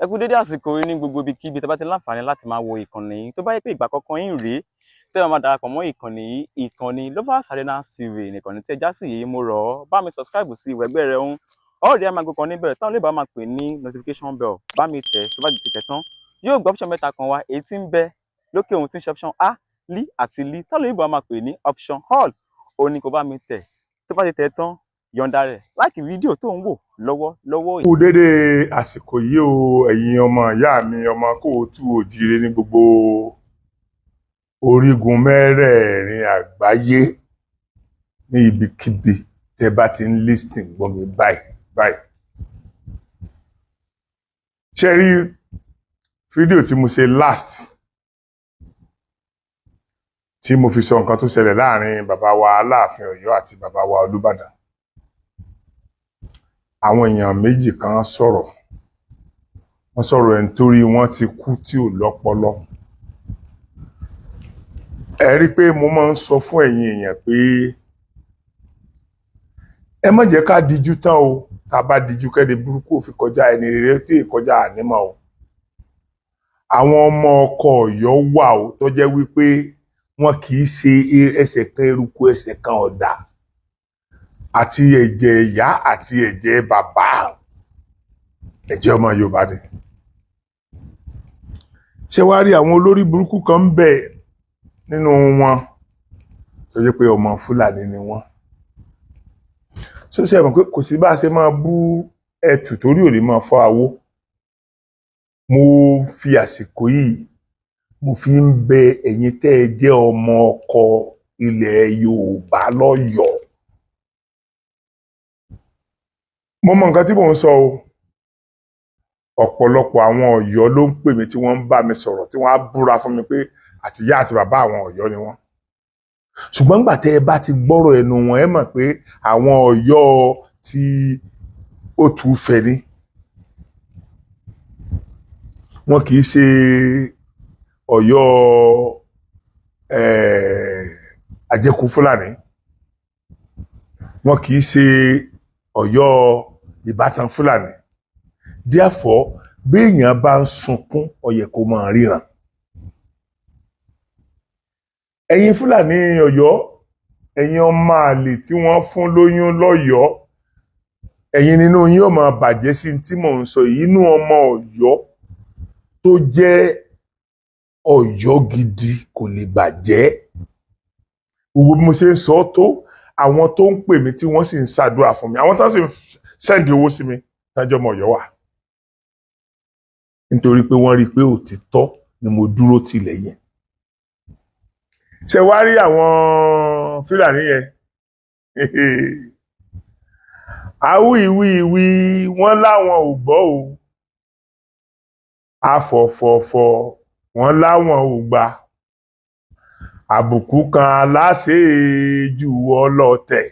Ẹ kú dédé àsìkò yìí ní gbogbo ibikíbi tẹ́ bá ti láǹfààní láti máa wo ìkànnì yìí. Tó bá yẹ pé ìgbà àkọ́kọ́ yín rèé tẹ́ máa darapọ̀ mọ́ ìkànnì yìí, ìkànnì Lovers Arena TV nìkànnì tí ẹ já sí yìí. Mo rọ̀ ọ́ bá mi subscribe sí ìwé ẹgbẹ́ rẹ ń ọ̀rẹ́ máa gbé kan níbẹ̀ táwọn olóògbé máa pè ní notification bell. Bá mi tẹ̀ tó bá ti tẹ̀ tán yóò gbé option mẹ́ta kan wá, èyí tí ń bẹ lókè ohun tí ń ṣe option A, L àti L táwọn olóògbé máa pè ní option all. Ó ní kó bá mi tẹ̀ tó bá ti tẹ̀ tán yọ̀ǹda rẹ̀ láìkì fídíò tó ń wò lọ́wọ́lọ́wọ́ yìí. Kú dédé àsìkò yìí o ẹ̀yin ọmọ ìyá mi ọmọ kóòtù òjíire ní gbogbo orígun mẹ́rẹ̀ẹ̀rin àgbáyé ní ibikíbi tẹ́ bá ti ń listen gbọ́ mi báyìí. Ṣé rí fídíò tí mo ṣe last tí mo fi sọ nǹkan tó ṣẹlẹ̀ láàrin bàbá wa Aláàfin Ọ̀yọ́ àti bàbá wa Olúbàdàn. Àwọn èèyàn méjì kan sọ̀rọ̀ wọ́n sọ̀rọ̀ ẹni torí wọ́n ti kú tí ò lọ́pọlọ. Ẹ rí pé mo máa ń sọ fún ẹ̀yin èèyàn pé ẹ má jẹ́ ká dijú tán o, tá bá dijú kẹ́ni burúkú ò fi kọjá ẹni rere tí ì kọjá ànímọ́ o. Àwọn ọmọ ọkọ Ọ̀yọ́ wà o tó jẹ́ wípé wọn kì í ṣe ẹsẹ̀ kan eruku ẹsẹ̀ kan ọ̀dà. Àti ẹ̀jẹ̀ ìyá àti ẹ̀jẹ̀ bàbá ẹ̀jẹ̀ ọmọ Yorùbá ni. Ṣé wá rí àwọn olórí burúkú kan ń bẹ nínú wọn tó jẹ́ pé ọmọ Fúlàní ni wọ́n. Ṣó ṣe mọ̀ pé kò sí bá ṣe máa bú ẹtù torí ò lè máa fọ́ awó. Mo fi àsìkò yìí mo fi ń bẹ ẹ̀yin tẹ́ ẹ jẹ́ ọmọ ọkọ ilẹ̀ Yorùbá lọ́yọ̀ọ́. Mo mọ nǹkan tí mò ń sọ o. Ọ̀pọ̀lọpọ̀ àwọn Ọ̀yọ́ ló ń pè mí tí wọ́n ń bá mi sọ̀rọ̀ tí wọ́n á búra fún mi pé àtìyá àti bàbá àwọn Ọ̀yọ́ ni wọ́n. Ṣùgbọ́n nígbà tẹ́ ẹ bá ti gbọ́rọ̀ ẹnu wọn ẹ mọ̀ pé àwọn Ọ̀yọ́ tí ó tú fẹ́ ni. Wọn kì í ṣe Ọ̀yọ́ àjẹkù Fúlàní. Wọn kì í ṣe Ọ̀yọ́ ìbátan Fúlàní. Therefore bí èèyàn bá ń sunkún ó yẹ kó máa ríran. Ẹ̀yin Fúlàní Ọ̀yọ́, ẹ̀yin ọmọ àlè tí wọ́n fún lóyún lọ́yọ̀ọ́, ẹ̀yin nínú yín ó máa bàjẹ́ sí tí mò ń sọ yìí. Inú ọmọ Ọ̀yọ́ tó jẹ́ Ọ̀yọ́ gidi kò lè bàjẹ́. Gbogbo bí mo ṣe ń sọ tó àwọn tó ń pè mí tí wọ́n sì ń ṣàdúrà fún mi, àwọn tó sì ń sẹ́ndì owó sí mi tájọ́ ọmọ Ọ̀yọ́ wà. Nítorí pé wọ́n rí i pé òtítọ́ ni mo dúró tì lẹ́yìn. Ṣé wá rí àwọn Fúlàní yẹn? Àwíwíwí wọ́n láwọn ò gbọ́ o. Afọ̀fọ̀fọ̀ wọ́n láwọn ò gbà. Àbùkù kan aláṣẹ jù ọlọ́tẹ̀.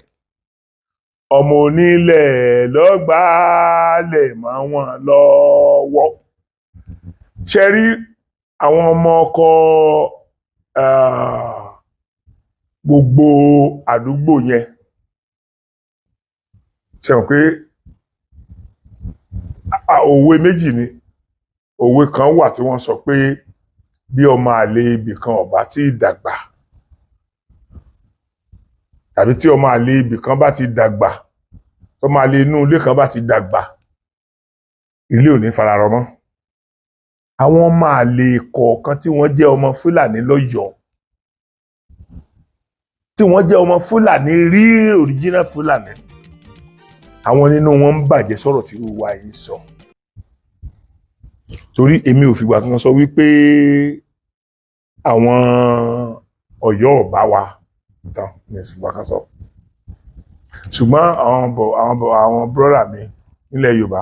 Ọmọ onílẹ̀ lọ́gbàálẹ̀ mọ́ wọn lọ́wọ́. Ṣé rí àwọn ọmọ ọkọ gbogbo àdúgbò yẹn? Ṣé mọ̀ pé òwe méjì ni. Òwe kan wà tí wọ́n sọ pé bí ọmọ àlè ibì kan ò bá ti dàgbà, tàbí tí ọmọ àlè ibì kan bá ti dàgbà, ọmọ àlè inú ilé kan bá ti dàgbà, ilé ò ní fararọ mọ́. Àwọn ọmọ àlè kọ̀ọ̀kan tí wọ́n jẹ́ ọmọ Fúlàní lọ́yọ̀ọ́, tí wọ́n jẹ́ ọmọ Fúlàní rí original Fúlàní, àwọn nínú wọn ń bàjẹ́ sọ̀rọ̀ tí wà yìí sọ torí èmi ò fìgbà kan sọ wípé àwọn Ọ̀yọ́ ò bá wa tán ní ìfìgbà kan sọ ṣùgbọ́n àwọn brọ́dà mi nílẹ̀ Yorùbá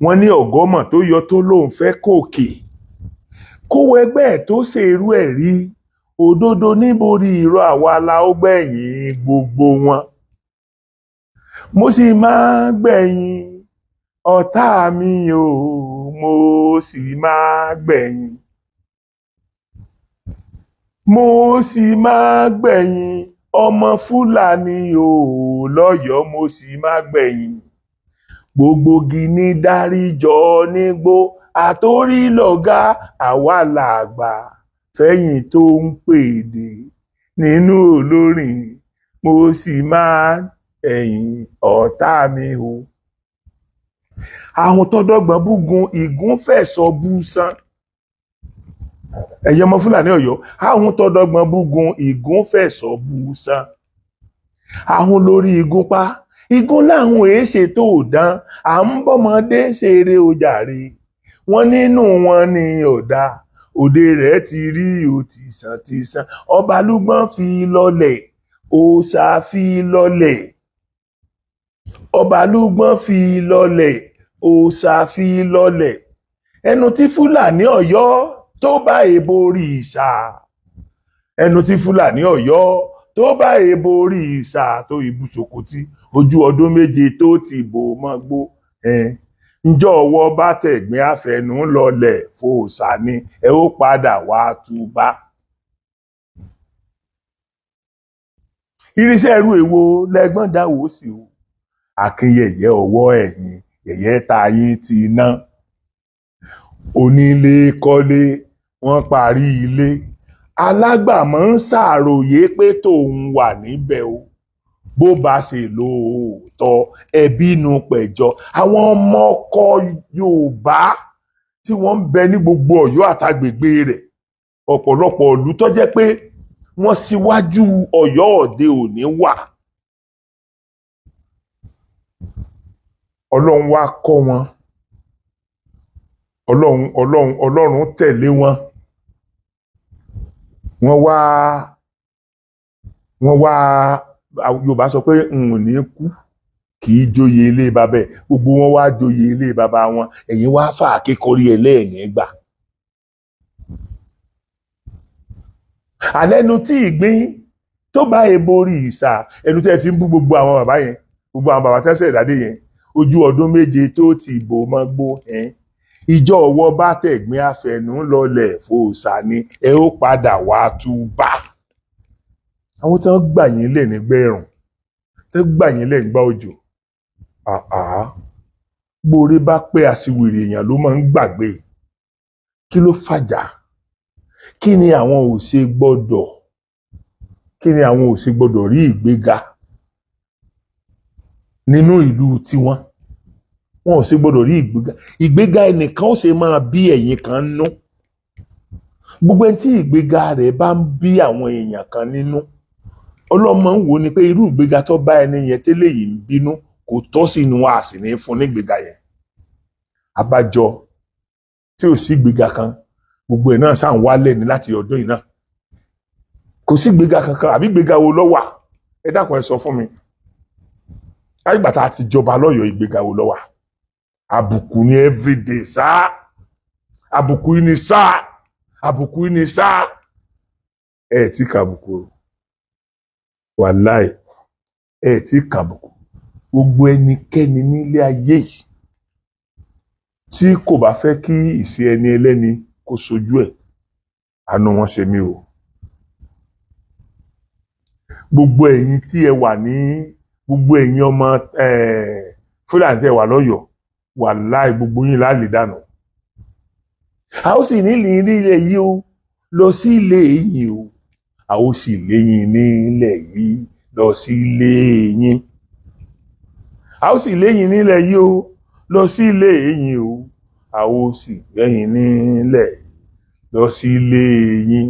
wọ́n ní ọ̀gọ́mọ̀ tó yọ tó lóun fẹ́ kòkè kówó ẹgbẹ́ ẹ̀ tó ṣèrú ẹ̀ rí òdodo níborí irọ́ àwa la ó gbẹ̀yìn gbogbo wọn mo sì máa gbẹ̀yìn ọ̀tá mi o mo sì máa gbẹ̀yìn mo sì máa gbẹ̀yìn ọmọ Fúlàní o lọ́yọ̀ọ́ mo sì máa gbẹ̀yìn gbogbo gini dáríjọ nígbó àtórí lọ̀gá àwa làgbà fẹ́yìn tó ń pèdè nínú olórin mo sì máa ẹ̀yìn ọ̀tá mi o. Àwọn tọ́dọ́gbọ̀n búgun ìgún fẹ̀sọ̀ bú sán ẹ̀yin ọmọ Fúlàní Ọ̀yọ́ àwọn tọ́dọ́gbọ̀n búgun ìgún fẹ̀sọ̀ bú sán àwọn lórí igun pa igun láwọn èéṣe tó dán à ń bọ́mọdé ṣeré ojàre wọn nínú wọn ni ọ̀dà òde rẹ̀ ti rí òtìsàn Ọbalúgbọ́n fi lọ́lẹ̀ òòṣà fi lọ́lẹ̀ Ọbalúgbọ́n fi lọ́lẹ̀ òòṣà fi lọ́lẹ̀ ẹnu tí Fúlàní Ọ̀yọ́ tó bá èèbò òrìṣà ẹnu tí Fúlàní Ọ̀yọ́ tó bá èèbò òrìṣà tó ìbùsòkòtì ojú ọdún méje tó ti bò mọ́ gbó ǹjọ́ ọwọ́ bá tẹ̀gbìn àfẹnú lọ́lẹ̀ fòòṣà ni ẹ ó padà wá túbá. Irinṣẹ́ ẹrú èwo lẹ́gbọ́n dáwò sí o akínyẹ̀yẹ́ ọwọ́ ẹ̀yìn yẹ̀yẹ́ ta yín ti ná onílé kọ́lé wọ́n parí ilé alágbàmọ́ ń ṣàròyé pé tòun wà níbẹ̀ o bó bá ṣe lóòótọ́ ẹbí inú pẹ̀jọ àwọn ọmọ ọkọ Yorùbá tí wọ́n ń bẹ ní gbogbo Ọ̀yọ́ àtàgbègbè rẹ̀ ọ̀pọ̀lọpọ̀ ìlú tó jẹ́ pé wọ́n síwájú Ọ̀yọ́ òde òní wà Ọlọ́run wá kọ́ wọn Ọlọ́run tẹ̀lé wọn wọ́n wá Yorùbá sọ pé n ò ní kú kì í joyè ilé bàbá ẹ̀ gbogbo wọn wá joyè ilé bàbá wọn ẹ̀yin wá fà kékọrí ẹlẹ́ẹ̀ní gbà. Àlẹ́nu tí ìgbín tó bá eborí ìsà ẹnu tẹ́ fi ń bú gbogbo àwọn bàbá yẹn gbogbo àwọn bàbá tẹ́sẹ̀ ìdádé yẹn ojú ọdún méje tó ti bò mọ́ gbó ìjọ ọwọ́ bá tẹ̀gbìn àfẹnú lọ́lẹ̀ fòòṣà ni ẹ ó padà wá túbá. Àwọn tí wọ́n gbà yín lẹ̀ nígbà ẹ̀rùn tí wọ́n gbà yín lẹ̀ nígbà òjò gbóore bá pé aṣiwèrè èèyàn ló máa ń gbàgbé kí ló fàjà kí ni àwọn ò ṣe gbọ́dọ̀ rí ìgbéga nínú ìlú tiwọn wọn ò ṣe gbọ́dọ̀ rí ìgbéga ẹnìkan ó ṣe máa bí ẹ̀yin kan nú gbogbo ẹni tí ìgbéga rẹ̀ bá ń bí àwọn èèyàn kan nínú ọlọ́mọ ń wò ni pé irú ìgbéga tó bá ẹni yẹn tẹ́lẹ̀ yìí ń bínú kò tọ́ sí inú wa sì ní fún nígbéga yẹn abájọ tí ò sí ìgbéga kan gbogbo ẹ̀ náà ṣáà ń wálẹ̀ ní láti ọdún yìí náà kò sí ìgbéga kankan àbí ìgbéga wo ló wà ẹ dákun ẹ sọ fún mi láìgbà tá a ti jọba lọ́yọ̀ọ́ ìgbéga wo ló wà àbùkù ní everyday sáà àbùkù yìí ní sáà àbùkù yìí ní sáà ẹ ti kàbùkù wàláì ẹ ti kàbùkù gbogbo ẹnikẹ́ni nílé ayé yìí tí kò bá fẹ́ kí ìṣe ẹni ẹlẹ́ni kó sojú ẹ̀ àánú wọn ṣe mí o gbogbo ẹ̀yin tí ẹ wà ní gbogbo ẹ̀yin ọmọ Fúlàní tí ẹ wà lọ́yọ̀ọ́ wàláì gbogbo yín láàlè dànù a ó sì nílì nílẹ̀ yìí o lọ sí ilé yìí o a ó sì léyìn nílẹ̀ yìí lọ sí ilé yín a ó sì léyìn nílẹ̀ yìí o lọ sí ilé yín o a ó sì léyìn nílẹ̀ lọ sí ilé yín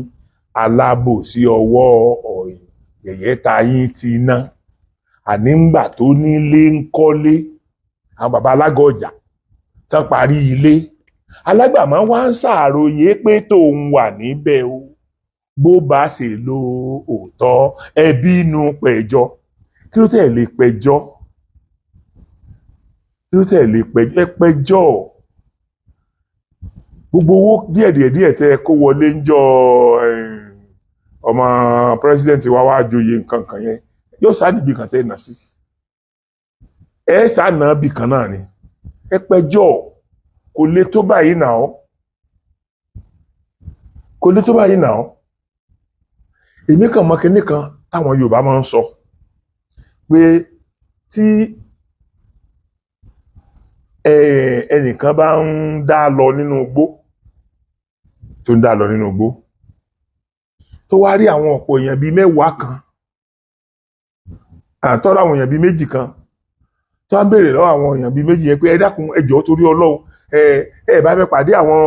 alábòsí ọwọ́ ọ̀yìn yẹ̀yẹ́ ta yín ti ná àní ńgbà tó nílé ń kọ́lé àwọn bàbá alága ọjà tán parí ilé alágbàmọ́ wá ń ṣàròyé pé tóun wà níbẹ̀ o bó bá ṣe lo òótọ́ ẹbí inú pẹ̀jọ́ kí ló tẹ̀ lè pẹ̀jọ́ ẹ pẹ̀jọ́ gbogbo owó díẹ̀ tẹ́ kó wọlé ń jọ ọmọ pírẹsidẹ́ǹtì wa wá joyè nǹkan kan yẹn yóò sáà níbi kan tẹ́ nà sí ẹ sáà nà bì kan náà ni ẹ pẹ̀jọ́ kò lè tó báyìí náà èmi kàn mọ̀ kinní kan táwọn Yorùbá máa ń sọ pé tí ẹnìkan bá ń dá lọ nínú igbó tó wá rí àwọn ọ̀pọ̀ èèyàn bíi mẹ́wàá kan àtọ́rọ̀ àwọn èèyàn bíi méjì kan tó ń béèrè lọ́wọ́ àwọn èèyàn bíi méjì yẹn pé ẹ dákun ẹ jọ̀ọ́ torí Ọlọ́run ẹ bá fẹ́ pàdé àwọn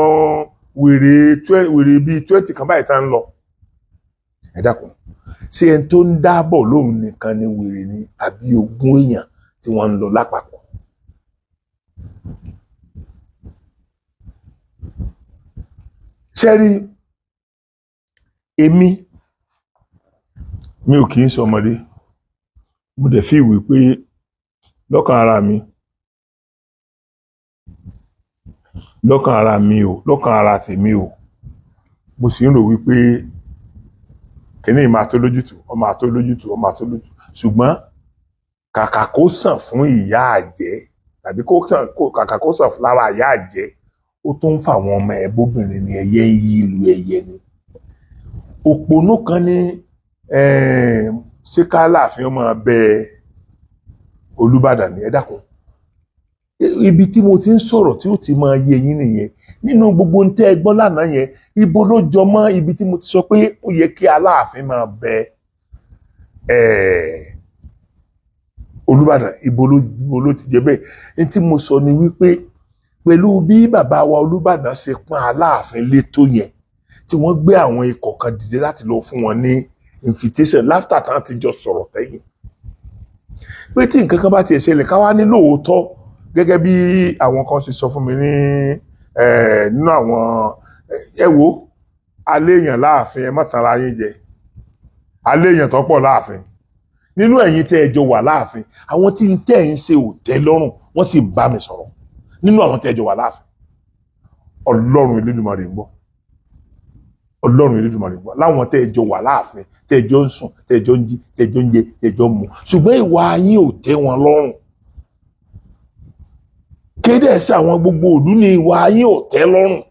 wèrè bíi 20 kan báyìí tá ń lọ ẹ dákun ṣé ẹni tó ń dábọ̀ lóhun nìkan ni wèrè ni àbí 20 èèyàn tí wọ́n ń lọ lápapọ̀. ṣẹ́rí èmi mi ò kì í ṣọmọdé mo dẹ̀ fi ìwé pé lọ́kàn ara tèmi o mo sì ń rò wípé kìíní máa tó lójútù ọmọ àtó lójútù ṣùgbọ́n kàkà kó sàn fún ìyá àjẹ́ tàbí kàkà kó sàn fún lára ìyá àjẹ́ ó tó ń fa àwọn ọmọ ẹ̀bóbìnrin ni ẹyẹ ń yí ìlú ẹyẹ ni òpònú kan ní ṣé ká láàfin ọmọ bẹ Olúbàdàn ní ẹ dákun ibi tí mo ti ń sọ̀rọ̀ tí ó ti máa yé yín nìyẹn nínú gbogbo ń tẹ́ ẹ gbọ́ lánàá yẹn ibo ló jọ mọ́ ibi tí mo ti sọ pé ó yẹ kí Aláàfin máa bẹ Olúbàdàn ibo ló ti jẹ́ bẹ́ẹ̀ ní tí mo sọ ni wípé pẹ̀lú bí bàbá wa Olúbàdàn ṣe pọ́n Aláàfin lé tó yẹn tí wọ́n gbé àwọn ikọ̀ kan dìde láti lọ fún wọn ní invitation láfítà tán ti jọ sọ̀rọ̀ tẹ́yìn pé tí nǹkan kan bá ti ṣẹlẹ̀ ká wá ní lóòótọ́ gẹ́gẹ́ bí àwọn kan ṣe sọ fún mi ní nínú àwọn wo aléèyàn láàfin ẹ má tanra yín jẹ aléèyàn tó pọ̀ láàfin nínú ẹ̀yin tẹ́ ẹ jọ wà láàfin àwọn tí ń tẹ́ ẹ̀ ń ṣe ò tẹ́ lọ́rùn wọ́n sì bá mi sọ̀rọ̀ nínú àwọn tẹ́ ẹ jọ wà láàfin Ọlọ́run Elédùmarè ń gbọ́ láwọn tẹ́ ẹ jọ wà láàfin tẹ́ ẹ jọ ń sùn tẹ́ ẹ jọ ń jí tẹ́ ẹ jọ ń jẹ tẹ́ ẹ jọ ń mu ṣùgbọ́n ìwà yín ò tẹ́ wọn lọ́rùn kéde ẹ̀sẹ̀ àwọn gbogbo òlú ní ìwà yín ò tẹ́ lọ́rùn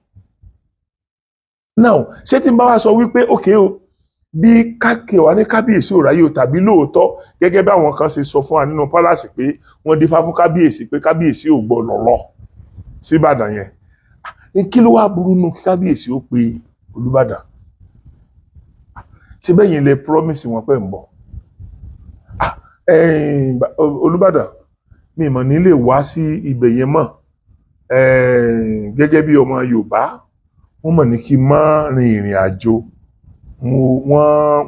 now ṣé tí n bá wá sọ wípé òkè o bí káàkiri wa ní kábíyèsí ò ráyè o tàbí lóòótọ́ gẹ́gẹ́ bí àwọn kan ṣe sọ fún wa nínú pálásì pé wọ́n dífá fún kábíyèsí pé kábíyèsí ò gbọ́dọ̀ lọ sí Ìbàdàn yẹn kí ló wá burú nù kí kábíyèsí ó pe Olúbàdàn ṣé bẹ́yìn lè promise wọn pé ń bọ̀ Olúbàdàn mi mọ̀ nílé wá sí ibẹ̀ yẹn mọ̀ gẹ́gẹ́ bí ọmọ Yorùbá wọ́n mọ̀ ní kí n má rin ìrìn àjò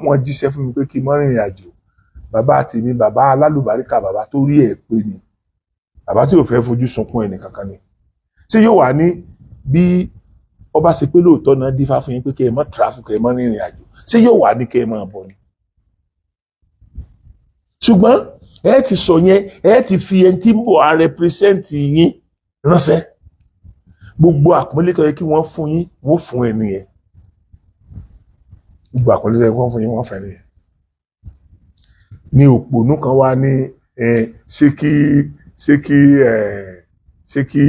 wọ́n jíṣẹ́ fún mi pé kí n má rin ìrìn àjò bàbá tèmi bàbá alálùbáríkà bàbá tó rí ẹ̀ pé ni bàbá tí ò fẹ́ fojú sunkún ẹnì kankan ni ṣé yóò wà ní bí ọba ṣe pé lóòótọ́ náà dífá fún yín pé kẹ́ ẹ má tráfù kẹ́ ẹ má rin ìrìn àjò ṣé yóò wà ní kẹ́ ẹ má bọ̀ ni ṣùgbọ́n ẹ ti sọ yẹn ẹ ti fi ẹni tí ń bọ̀ á rẹpírẹsẹ̀ntì yín ránṣẹ́ gbogbo àpọ́nlé tó yẹ kí wọ́n fún yín wọ́n fún ẹni yẹn gbogbo àpọ́nlé tó yẹ kí wọ́n fún yín wọ́n fún ẹni yẹn ní òpònú kan wá ní ṣé kí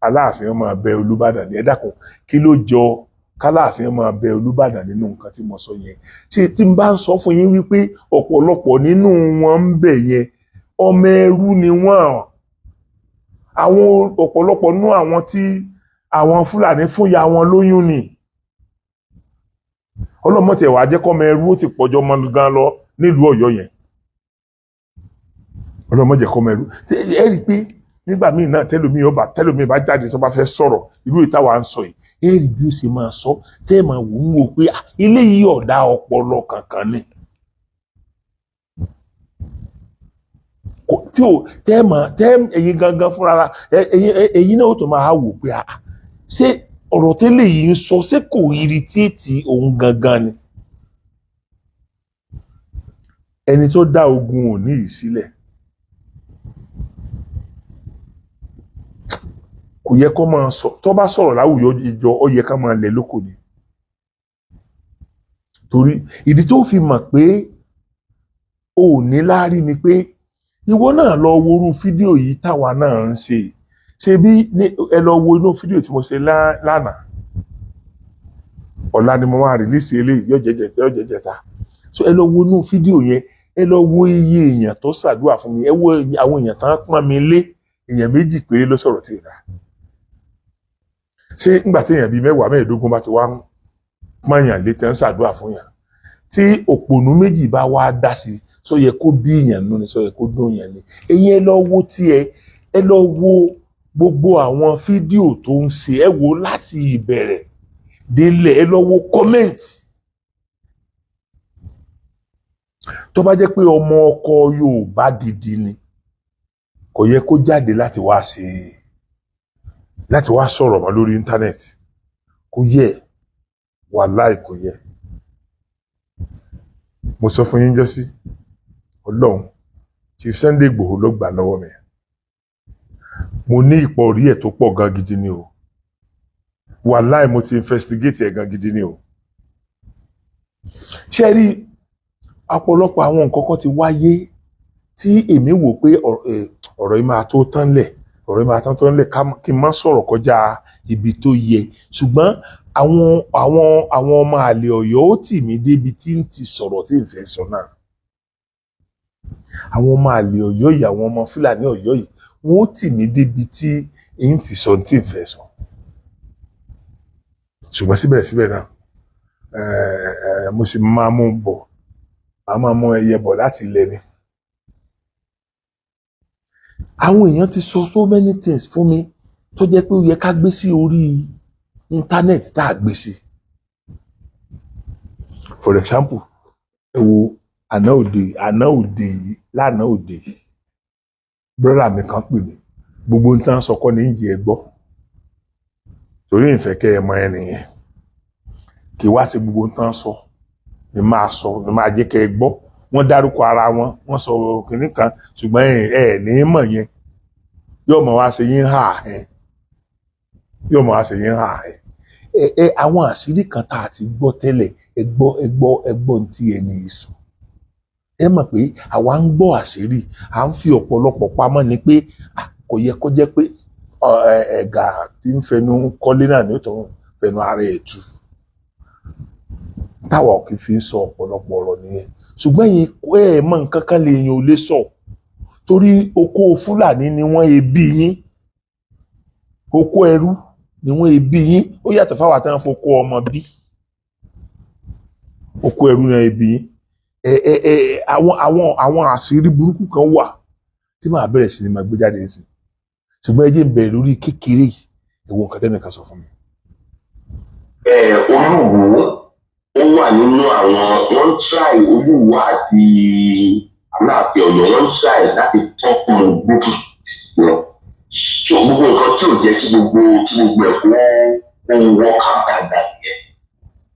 Aláàfin máa bẹ Olúbàdàn ní ẹ dákun kí ló jọ k'Aláàfin máa bẹ Olúbàdàn nínú nǹkan tí mo sọ yẹn tí n bá ń sọ fún yín wípé ọ̀pọ̀lọpọ̀ nínú wọn ń bẹ yẹn ọmọ ẹrú ni wọ́n àwọn ọ̀pọ̀lọpọ̀ nínú àwọn tí àwọn Fúlàní fún ya wọn lóyún ni ọlọ́mọ̀tẹ̀ wàá jẹ́ kọ́mọ ẹrú ó ti pọ̀jọ́ mọ́ gan lọ nílùú Ọ̀yọ́ yẹn ọlọ́mọ̀jẹ̀ kọ́mọ ẹrú ẹ rí i pé nígbà míì náà tẹ́lómi bá jáde tó bá fẹ́ sọ̀rọ̀ irú ìtawà ń sọ yìí èrì bí ó ṣe máa sọ tẹ́ ẹ̀ máa wò ń wò pé ilé yìí ọ̀dà ọpọlọ kankan ni tí ò tẹ́ ẹ̀yin gangan fúnra ẹ̀yin náà ó tó máa wò pé ṣé ọ̀rọ̀ tẹ́lẹ̀ yìí ń sọ ṣé kò irritate òun gangan ni. Ẹni tó dá ogun òní yìí sílẹ̀ kò yẹ kó máa sọ tó bá sọ̀rọ̀ láwùjọ ìjọ ó yẹ ká máa lẹ̀ lóko ni. Torí ìdí tó fi mọ̀ pé o ò ní láárí ni pé ìwọ náà lọ worú fídíò yìí táwa náà ń ṣe bí ẹ lọ wo inú fídíò tí mo ṣe lánàá ọ̀la ni mo máa rìlíìsì eléyìí yóò jẹjẹta so ẹ lọ wo inú fídíò yẹn ẹ lọ wo iye èèyàn tó ṣàdúrà fún mi ẹ wo àwọn èèyàn tán pọ́n mi lé èèyàn 2 péré ló sọ̀rọ̀ tí ì rà ṣé nígbà tí èèyàn bíi 10 15 bá ti wá pọ́nyàn lé tí wọ́n ṣàdúrà fún yàn tí òpònú 2 bá wá dá sí sọ yẹ kó bí èèyàn nú ni sọ yẹ kó dún èèyàn ni èyí ẹ lọ wo ẹ lọ wo gbogbo àwọn fídíò tó ń ṣe ẹ wo láti ìbẹ̀rẹ̀ délẹ̀ ẹ lọ wo kọ́mẹ́ǹtì tó bá jẹ́ pé ọmọ ọkọ Yorùbá gidi ni kò yẹ kó jáde láti wá sọ̀rọ̀ mọ́ lórí íńtánẹ́ẹ̀tì kò yẹ wàláì kò yẹ mo sọ fún yín jọ́sí Ọlọ́run Chief Sunday Igboho ló gbà lọ́wọ́ mi mo ní ipò orí ẹ̀ tó pọ̀ gan gidi ni o wàláì mo ti investigate ẹ̀ gan gidi ni o ṣe rí ọ̀pọ̀lọpọ̀ àwọn nǹkan kan ti wáyé tí èmi wò pé ọ̀rọ̀ yìí máa tó tán lẹ̀ kí n má sọ̀rọ̀ kọjá ibi tó yẹ ṣùgbọ́n àwọn ọmọ àlè Ọ̀yọ́ ó tì mí débi tí ń ti sọ̀rọ̀ tí ń fẹ́ sọ náà àwọn ọmọ àlè Ọ̀yọ́ yìí àwọn ọmọ Fúlàní Ọ̀yọ́ yìí wọ́n ó tì mí débi tí ń ti sọ tí ń fẹ́ sọ ṣùgbọ́n síbẹ̀síbẹ̀ náà mo sì máa mú ẹyẹ bọ̀ láti ilẹ̀ ni àwọn èèyàn ti sọ so many things fún mi tó jẹ́ pé ó yẹ ká gbé sí orí íńtánẹ́ẹ̀tì tá a gbé sí for example ẹ wo lánàá òde brother mi kan pè mí gbogbo ń tán sọkọ ní ìjì ẹ gbọ́ torí ìfẹ́ kẹ́ ẹ mọ ẹnìyẹn kì wá sí gbogbo ń tán sọ ni máa jẹ́ kẹ́ ẹ gbọ́ wọ́n dárúkọ ara wọn wọ́n sọ kìnní kan ṣùgbọ́n ẹ ní mọ̀ yẹn yóò mọ̀ wá ṣe yín hà àwọn àṣírí kan tá a ti gbọ́ tẹ́lẹ̀ ẹ gbọ́ ní tí ẹni sọ ẹ mọ̀ pé àwa ń gbọ́ àṣírí à ń fi ọ̀pọ̀lọpọ̀ pamọ́ ni pé kò yẹ kó jẹ́ pé ẹ̀gà tí ń fẹnu kọ́lé náà ní ó tó ń fẹnu ara ẹ̀ tú táwa ò kì í fi sọ ọ̀pọ̀lọpọ̀ ọ̀rọ̀ nìyẹn ṣùgbọ́n yìí ẹ mọ̀ nǹkan kan lèèyàn ò lè sọ torí oko Fúlàní ni wọ́n ebi yín oko ẹrú ni wọ́n ebi yín ó yàtọ̀ fáwọn àtàwọn foko ọmọ bí oko ẹrú ni ebi yín àwọn àṣírí burúkú kan wà tí màá bẹ̀rẹ̀ sí ni máa gbé jáde sí ṣùgbọ́n ẹ jẹ́ n bẹ̀rẹ̀ lórí kékeré ẹ̀wọ̀n nǹkan tẹ́nìkan sọ fún mi. Olúwo ó wà nínú àwọn wọ́n try Olúwo àti Aláàfin Ọ̀yọ́ wọ́n try láti tọ́kùn gbogbo lọ so gbogbo nǹkan tí ò jẹ́ kí gbogbo ẹ̀kọ́ ohun work out dáadáa yẹn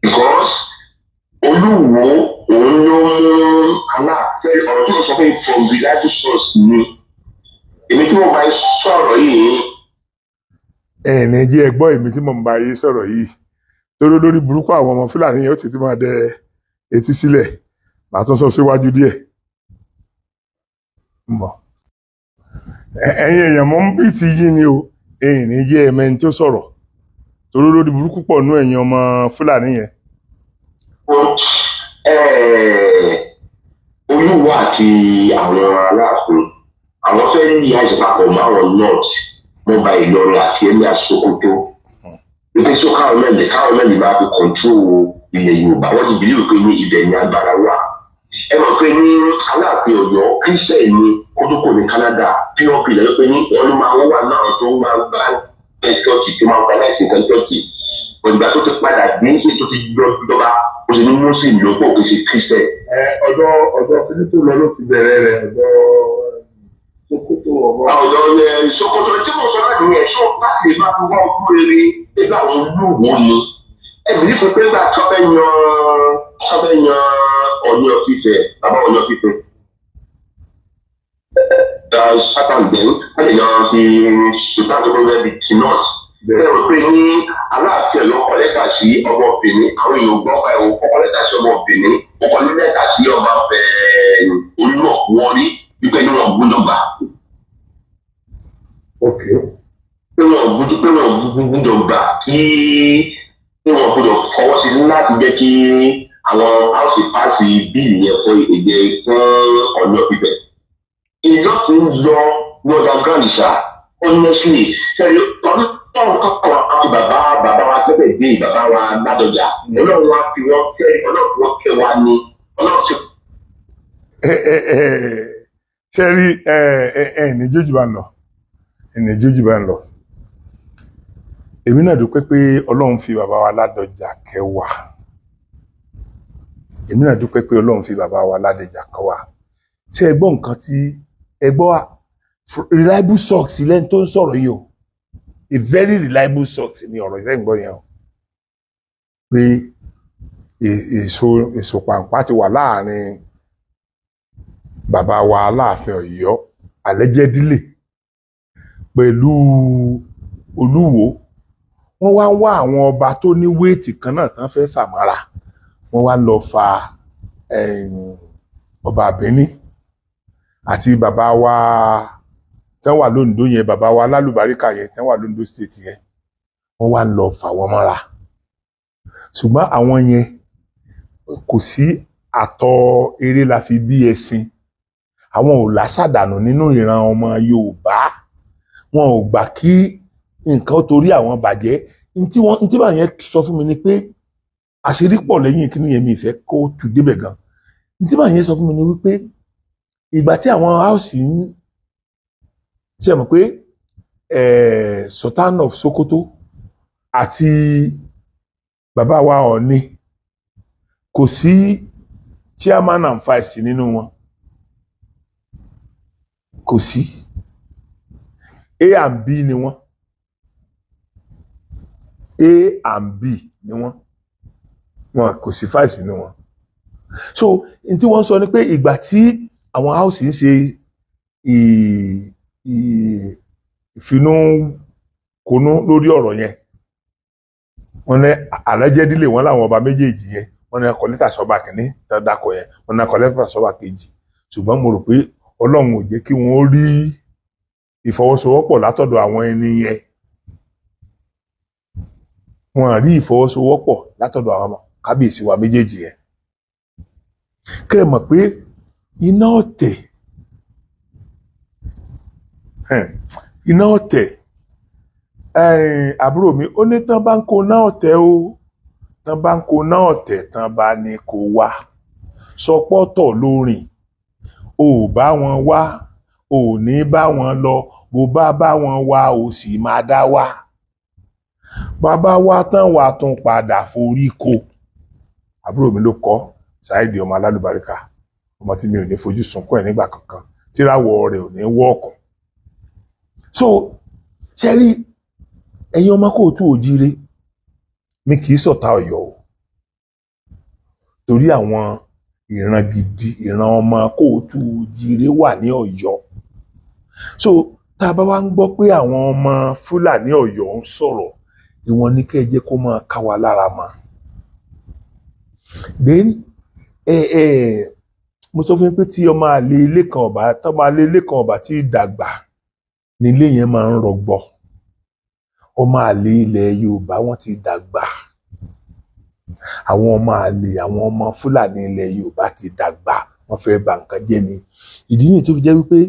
because Olúwo òun ló mú Aláàfin ọ̀rọ̀ tó sọ pé from reliable source ni èmi tí mo bá sọ̀rọ̀ yìí. ẹ̀ẹ́nì jẹ́ ẹ gbọ́ èmi tí mo bá yé sọ̀rọ̀ yìí torí lórí burúkú àwọn ọmọ Fúlàní yẹn ó ti máa dẹ etí sílẹ̀ màá tún sọ síwájú díẹ̀. ẹ̀yin èèyàn mọ́ ń bí ti yín ni o ẹ̀ẹ́nì jẹ́ ẹ̀mẹ́ni tó sọ̀rọ̀ torí lórí burúkú pọ̀ nú ẹ̀yin ọmọ Fúlàní yẹn. Olúwo àti àwọn Aláàfin àwọn fẹ́ ní àìsàpapọ̀ mọ́ àwọn north mọba Ìlọrin àti ẹ̀mí Sokoto nígbà tó káwọn mẹ́rin máa fi kọ̀ntró ilẹ̀ Yorùbá wọ́n ti bìlíwò pé ní ibẹ̀ ní agbára wà ẹ mọ̀ pé ní Aláàfin Ọ̀yọ́ Christian ní kótókò ní Canada pop lẹ́yìn pé ní wọn ló máa wọ́n wà náà tó máa ń bá ẹ̀ńtọ́ọ̀tì tó máa ń bá láìsí ẹ̀ńtọ́ọ̀tì òdìgbà tó ti padà dé ṣe tó ti jọba ó ṣe ní Muslim lọ́pọ̀ kò ṣe Christian. ọ̀dọ̀ kìíní tó lọ ló ti bẹ̀rẹ̀ rẹ̀ Ọ̀dọ̀ Sokoto tí mo sọ láti yẹn sọ láti lè máa fi wá ojú rere nígbà àwọn olóòwò ni. Ẹ̀mí ní pípé gbà tọ́fẹ́ yan Ọ̀yọ́ Ọ̀fífẹ́, bàbá Ọ̀yọ́ Ọ̀fífẹ́. Sátàǹdẹ̀ wọ́n lè yan fi Sultan tó lọ́wọ́ bí Tinọ́t. Bẹ́ẹ̀ rò pé ní Aláàfin Ọ̀yọ́ kọ lẹ́tà sí ọmọ Benin, àwọn èèyàn gbọ́ pa ẹ̀wọ̀n kọ lẹ́tà sí ọmọ Benin, ó kọ lẹ́tà sí ọba Olúmọ̀ wọ́n rí wípé ní wọn gbúdọ̀ gbà. Pé wọn gbúdọ̀ gbà kí wọn gbúdọ̀ fọwọ́ sí láti jẹ́ kí àwọn house pass bíìlì yẹn fún èdè fún Ọ̀yọ́ Ọ̀fífẹ́. Ìjọ ti ń lọ ní underground ṣá honestly ṣẹlẹ̀ ọdún kọ́kọ́ àti bàbá wa tẹ́lẹ̀ dé bàbá wa Ládọjà Ọlọ́run wa fi wọ́n kẹ́ wa ní Ọlọ́run ti. ṣe rí ní jójú bá ń lọ ní jójú bá ń lọ èmi náà dúpẹ́ pé Ọlọ́run fi bàbá wa Ládọjà kẹ́ wa èmi náà dúpẹ́ pé Ọlọ́run fi bàbá wa Ládọjà kẹ́ wa ṣé ẹ gbọ́ nǹkan tí ẹ gbọ́ reliable source lẹ́ni tó ń sọ̀rọ̀ yìí o a very reliable source ni ọ̀rọ̀ ìfẹ́ ìgbọ́ yẹn o pé èso pàǹpá ti wà láàrin bàbá wa Aláàfin Ọ̀yọ́ allegedly pẹ̀lú Olúwo wọ́n wá ń wá àwọn ọba tó ní wéètì kan náà tán fẹ́ fà mọ́ra wọ́n wá lọ fa ọba Benin àti bàbá wa tán wà lóńdó yẹn bàbá wa Lálùbáríkà yẹn tán wà lóńdó state yẹn wọ́n wá ń lọ fà wọ́n mọ́ra ṣùgbọ́n àwọn yẹn kò sí àtọ̀ eré la fi bí ẹṣin àwọn ò láṣàdànù nínú ìran ọmọ Yorùbá wọn ò gbà kí nǹkan torí àwọn bàjẹ́ ntí bá yẹn sọ fún mi ni pé àṣírí pọ̀ lẹ́yìn kí nìyẹn mi ìfẹ́ kó tù débẹ̀ gan ntí bá yẹn sọ fún mi ni wípé ìgbà tí àwọn house ń ṣe mọ̀ pé Sultan of Sokoto àti bàbá wa Ọ̀ọ̀ni kò sí chairman and vice nínú wọn kò sí A and B ni wọn A and B ni wọn kò sí vice nínú wọn so n tí wọ́n sọ ni pé ìgbà tí àwọn house ń ṣe ìfinúkonú lórí ọ̀rọ̀ yẹn wọ́n ní allegedly wọ́n láwọn ọba méjèèjì yẹn wọ́n ní akọ lẹ́tà sọ́ba kìíní tán dákọ̀ yẹn wọ́n ní akọ lẹ́tà sọ́ba kejì ṣùgbọ́n mo rò pé Ọlọ́run ò jẹ́ kí wọ́n rí ìfọwọ́sowọ́pọ̀ látọ̀dọ̀ àwọn ẹni yẹn wọ́n rí ìfọwọ́sowọ́pọ̀ látọ̀dọ̀ àwọn kábíyèsí wa méjèèjì yẹn kẹ́ ẹ mọ̀ pé iná ọ̀tẹ̀ àbúrò mi ó ní tán bá ń kó náà ọ̀tẹ̀ o tán bá ń kó náà ọ̀tẹ̀ tán bá ní kó wá sọpọ́tọ̀ lórin ò bá wọn wá ò ní bá wọn lọ bó bá wọn wá ò sì máa dá wá bàbá wa tán wà tún padà forí kó àbúrò mi ló kọ Saheed ọmọ Alálùbáríkà ọmọ tí mi ò ní fojú sunkún ẹ̀ nígbà kankan tíráwọ̀ rẹ̀ ò ní wọ́ọ̀kùn so ṣẹ́rí ẹ̀yin ọmọ Kóòtù Òjíire mi kì í ṣọ̀tá Ọ̀yọ́ o torí àwọn ìran gidi ìran ọmọ Kóòtù Òjíire wà ní Ọ̀yọ́ so tá a bá wá ń gbọ́ pé àwọn ọmọ Fúlàní Ọ̀yọ́ ń sọ̀rọ̀ ìwọ̀n ní kẹ́ ẹ jẹ́ kó máa ká wa lára mọ́ then mo sọ fún yín pé tí ọmọ àlè ilé kan ọba tí dàgbà nílé yẹn máa ń rọgbọ ọmọ àlè ilẹ̀ Yorùbá wọ́n ti dàgbà àwọn ọmọ àlè àwọn ọmọ Fúlàní ilẹ̀ Yorùbá ti dàgbà wọ́n fẹ́ bà nǹkan jẹ́ ni ìdí nìyí tó fi jẹ́ wípé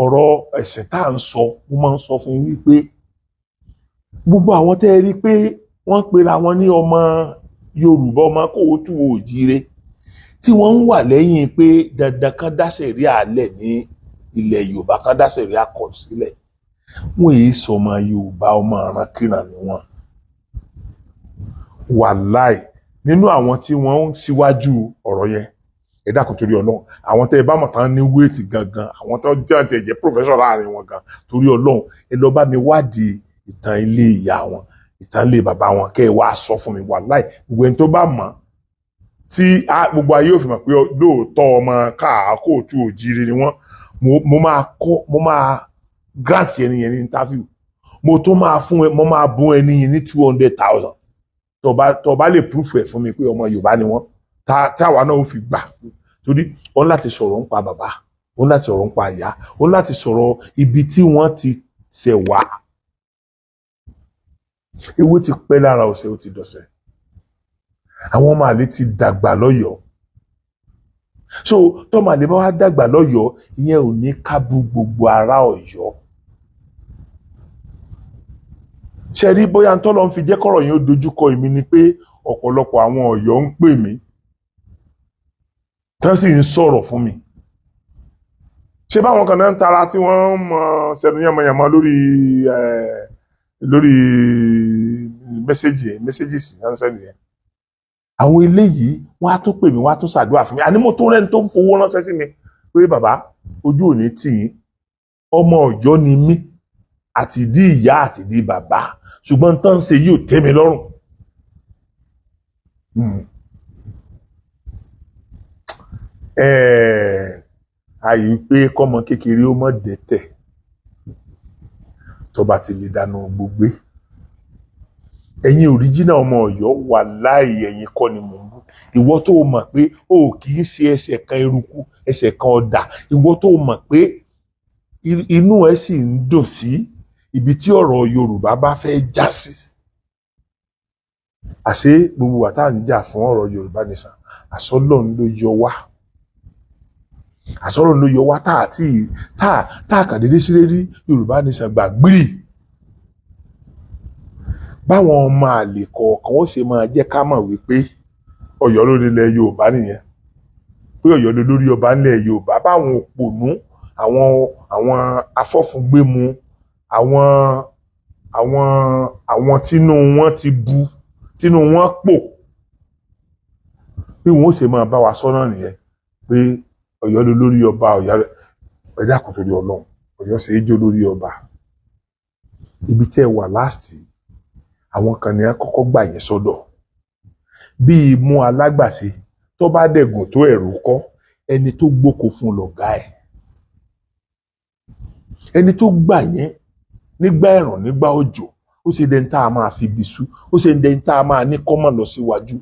ọ̀rọ̀ ẹ̀sìn tá à ń sọ mo máa ń sọ fún yín wípé gbogbo àwọn tẹ́ ẹ rí pé wọ́n pera wọn ní ọmọ Yorùbá ọmọ Kóòtù Òjíire tí wọ́n ń wà lẹ́yìn pé dandan kan dá sẹ̀ríà lẹ̀ ní ilẹ̀ Yorùbá kan dá sẹ̀ríà kọ̀ sílẹ̀ wọ́n èyí sọ ọmọ Yorùbá ọmọ àrànkìràn ni wọ́n wàláì nínú àwọn tí wọ́n ń síwájú ọ̀rọ̀ yẹn ẹ dákun torí Ọlọ́run àwọn tẹ́ ẹ bá mọ̀ tán ní wéètì gangan àwọn tó jẹ́ àti ẹ̀jẹ̀ professor láàrin wọn gan torí Ọlọ́run ẹ lọ bá mi wádìí ìtàn ilé ìyá wọn ìtàn ilé bàbá wọn kẹ́ ẹ wá sọ fún mi wàláì gbogbo ẹni tó bá mọ̀ tí gbogbo ayé ò fi mọ̀ pé lóòótọ́ ọmọ káàkóòtù òjíire ni wọ́n mo máa grant ẹni yẹn ní interview mo tún máa mo máa bùn ẹni yẹn ní 200,000 tó bá lè proof ẹ̀ fún mi pé ọmọ Yorùbá ni wọ́n táwa náà ó fi gbà torí ó ní láti sọ̀rọ̀ nípa bàbá ó ní láti sọ̀rọ̀ nípa ìyá ó ní láti sọ̀rọ̀ ibi tí wọ́n ti ṣẹ̀ wá ewu ti pẹ́ lára ọ̀sẹ̀ ó ti dọ̀sẹ̀ àwọn ọmọ àlè ti dàgbà lọ́yọ̀ọ́ so tọ́mọ àlè bá wá dàgbà lọ́yọ̀ọ́ ìyẹn ò ní kábù gbogbo ará Ọ̀yọ́ ṣe rí bóyá ń tọ́lọ́ ń fi jẹ́ kọ́rọ̀ yẹn ó dojúkọ èmi ni pé ọ̀pọ̀lọpọ̀ àwọn Ọ̀yọ́ ń pè mí tán sì ń sọ̀rọ̀ fún mi ṣé báwọn kan náà ń tara tí wọ́n mọ sẹ́nu yànmọ̀yànmọ́ lórí mẹ́sẹ́jì sí ránṣẹ́ nìyẹn àwọn eléyìí wọ́n á tún pè mí wọ́n á tún ṣàdúrà fún mi àní mo tó rẹ́ni tó ń fowó ránṣẹ́ sí mi pé bàbá ojú ò ní tì yín ọmọ Ọ̀yọ́ ni mí àti ìdí ìyá àti ìdí bàbá ṣùgbọ́n tán ń ṣe yìí ò tẹ́ mi lọ́rùn àyè pé kọ́mọ kékeré ó mọ̀ dẹ́tẹ̀ tó bá ti lè dáná gbogbo ẹ̀yin òríjínà ọmọ Ọ̀yọ́ wà láì ẹ̀yin kọ́ ni mò ń bú ìwọ tó mọ̀ pé o kì í ṣe ẹsẹ̀ kan eruku ẹsẹ̀ kan ọ̀dà ìwọ tó mọ̀ pé inú ẹ̀ sì ń dùn sí ibi tí ọ̀rọ̀ Yorùbá bá fẹ́ já sí àṣé gbogbo wa tá à ń jà fún ọ̀rọ̀ Yorùbá nìsan àsọlọ́run ló yọ wá àsọlọ́run ló yọ wá tá àkàdédé sílé rí Yorùbá nìsan gbàgbìrì báwọn ọmọ àlè kọ̀ọ̀kan ó ṣe máa jẹ́ ká mọ̀ wípé Ọ̀yọ́ ló nílẹ̀ Yorùbá nìyẹn pé Ọ̀yọ́ ló lórí ọba nílẹ̀ Yorùbá báwọn òpònú àwọn afọ́fúngbẹ́mu àwọn tínú wọn ti bu tínú wọn pò bí wọn ó ṣe máa bá wa sọ́nà nìyẹn pé Ọ̀yọ́ ló lórí ọba Ọ̀yọ́ ẹ̀dá kò torí Ọlọ́run Ọ̀yọ́ ṣe é jó lórí ọba ibi tẹ́ wà láàsì àwọn kan ní àkọ́kọ́ gbà yẹn sọ́dọ̀ bí imú alágbàṣe tó bá dẹ̀gùn tó ẹ̀rù kọ́ ẹni tó gbóko fún lọ̀gá ẹ̀ ẹni tó gbà yẹn nígbà ẹ̀rùn nígbà òjò ó ṣe dẹ́ni tá a máa fi bìsú ó ṣe dẹ́ni tá a máa ní kọ́mọ̀ lọ síwájú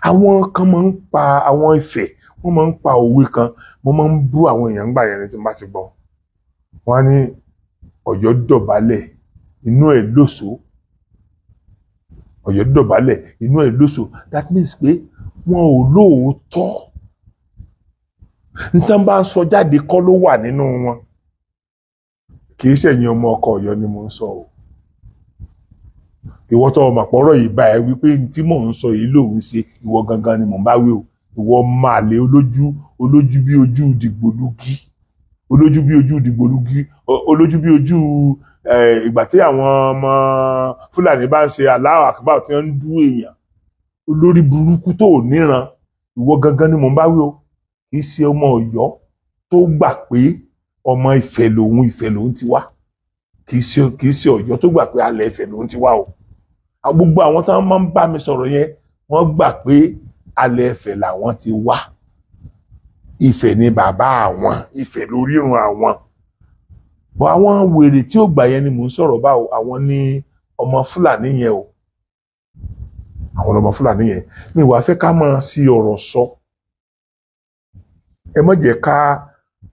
àwọn kan máa ń pa àwọn Ifẹ̀ wọ́n máa ń pa òwe kan mo máa ń bú àwọn èèyàn gbà yẹn tí n bá ti gbọ́ wọ́n á ní Ọ̀yọ́ dọ̀bálẹ̀ inú ẹ̀ lóso Ọ̀yọ́ dọ̀bálẹ̀ inú ẹ̀ lóso that means pé wọn ò lóòótọ́ nítorí bá ń sọ jáde kọ́ ló wà nínú wọn kì í ṣẹ̀yìn ọmọ ọkọ Ọ̀yọ́ ni mo ń sọ o ìwọ tó ọmọ àpọ̀rọ̀ yìí bá ẹ wípé tí mò ń sọ yìí lòun ṣe ìwọ gangan ni mò ń bá wí o ìwọ máa lè olójú bí ojú dìgbòlugi olójú bí ojú dìgbòlugi olójú bí ojú ìgbà tí àwọn ọmọ Fúlàní bá ń ṣe Allahu Akbar tí wọ́n ń dú èèyàn olórí burúkú tó níran ìwọ gangan ni mò ń bá wí o kì í ṣe ọmọ Ọ̀yọ́ tó gbà pé ọmọ Ifẹ̀ lòun ti wá kì í ṣe Ọ̀yọ́ tó gbà pé alẹ́ Ifẹ̀ lòun ti wá o gbogbo àwọn tí wọ́n máa ń bá mi sọ̀rọ̀ yẹn wọ́n gbà pé alẹ́ Ifẹ̀ làwọn ti wá Ifẹ̀ ni bàbá àwọn Ifẹ̀ lórírun àwọn bọ́ àwọn wèrè tí ó gbà yẹn ni mò ń sọ̀rọ̀ báwo àwọn ní ọmọ Fúlàní yẹn o àwọn ọmọ Fúlàní yẹn mi wàá fẹ́ ká máa sí ọ̀rọ̀ sọ ẹ má jẹ́ ká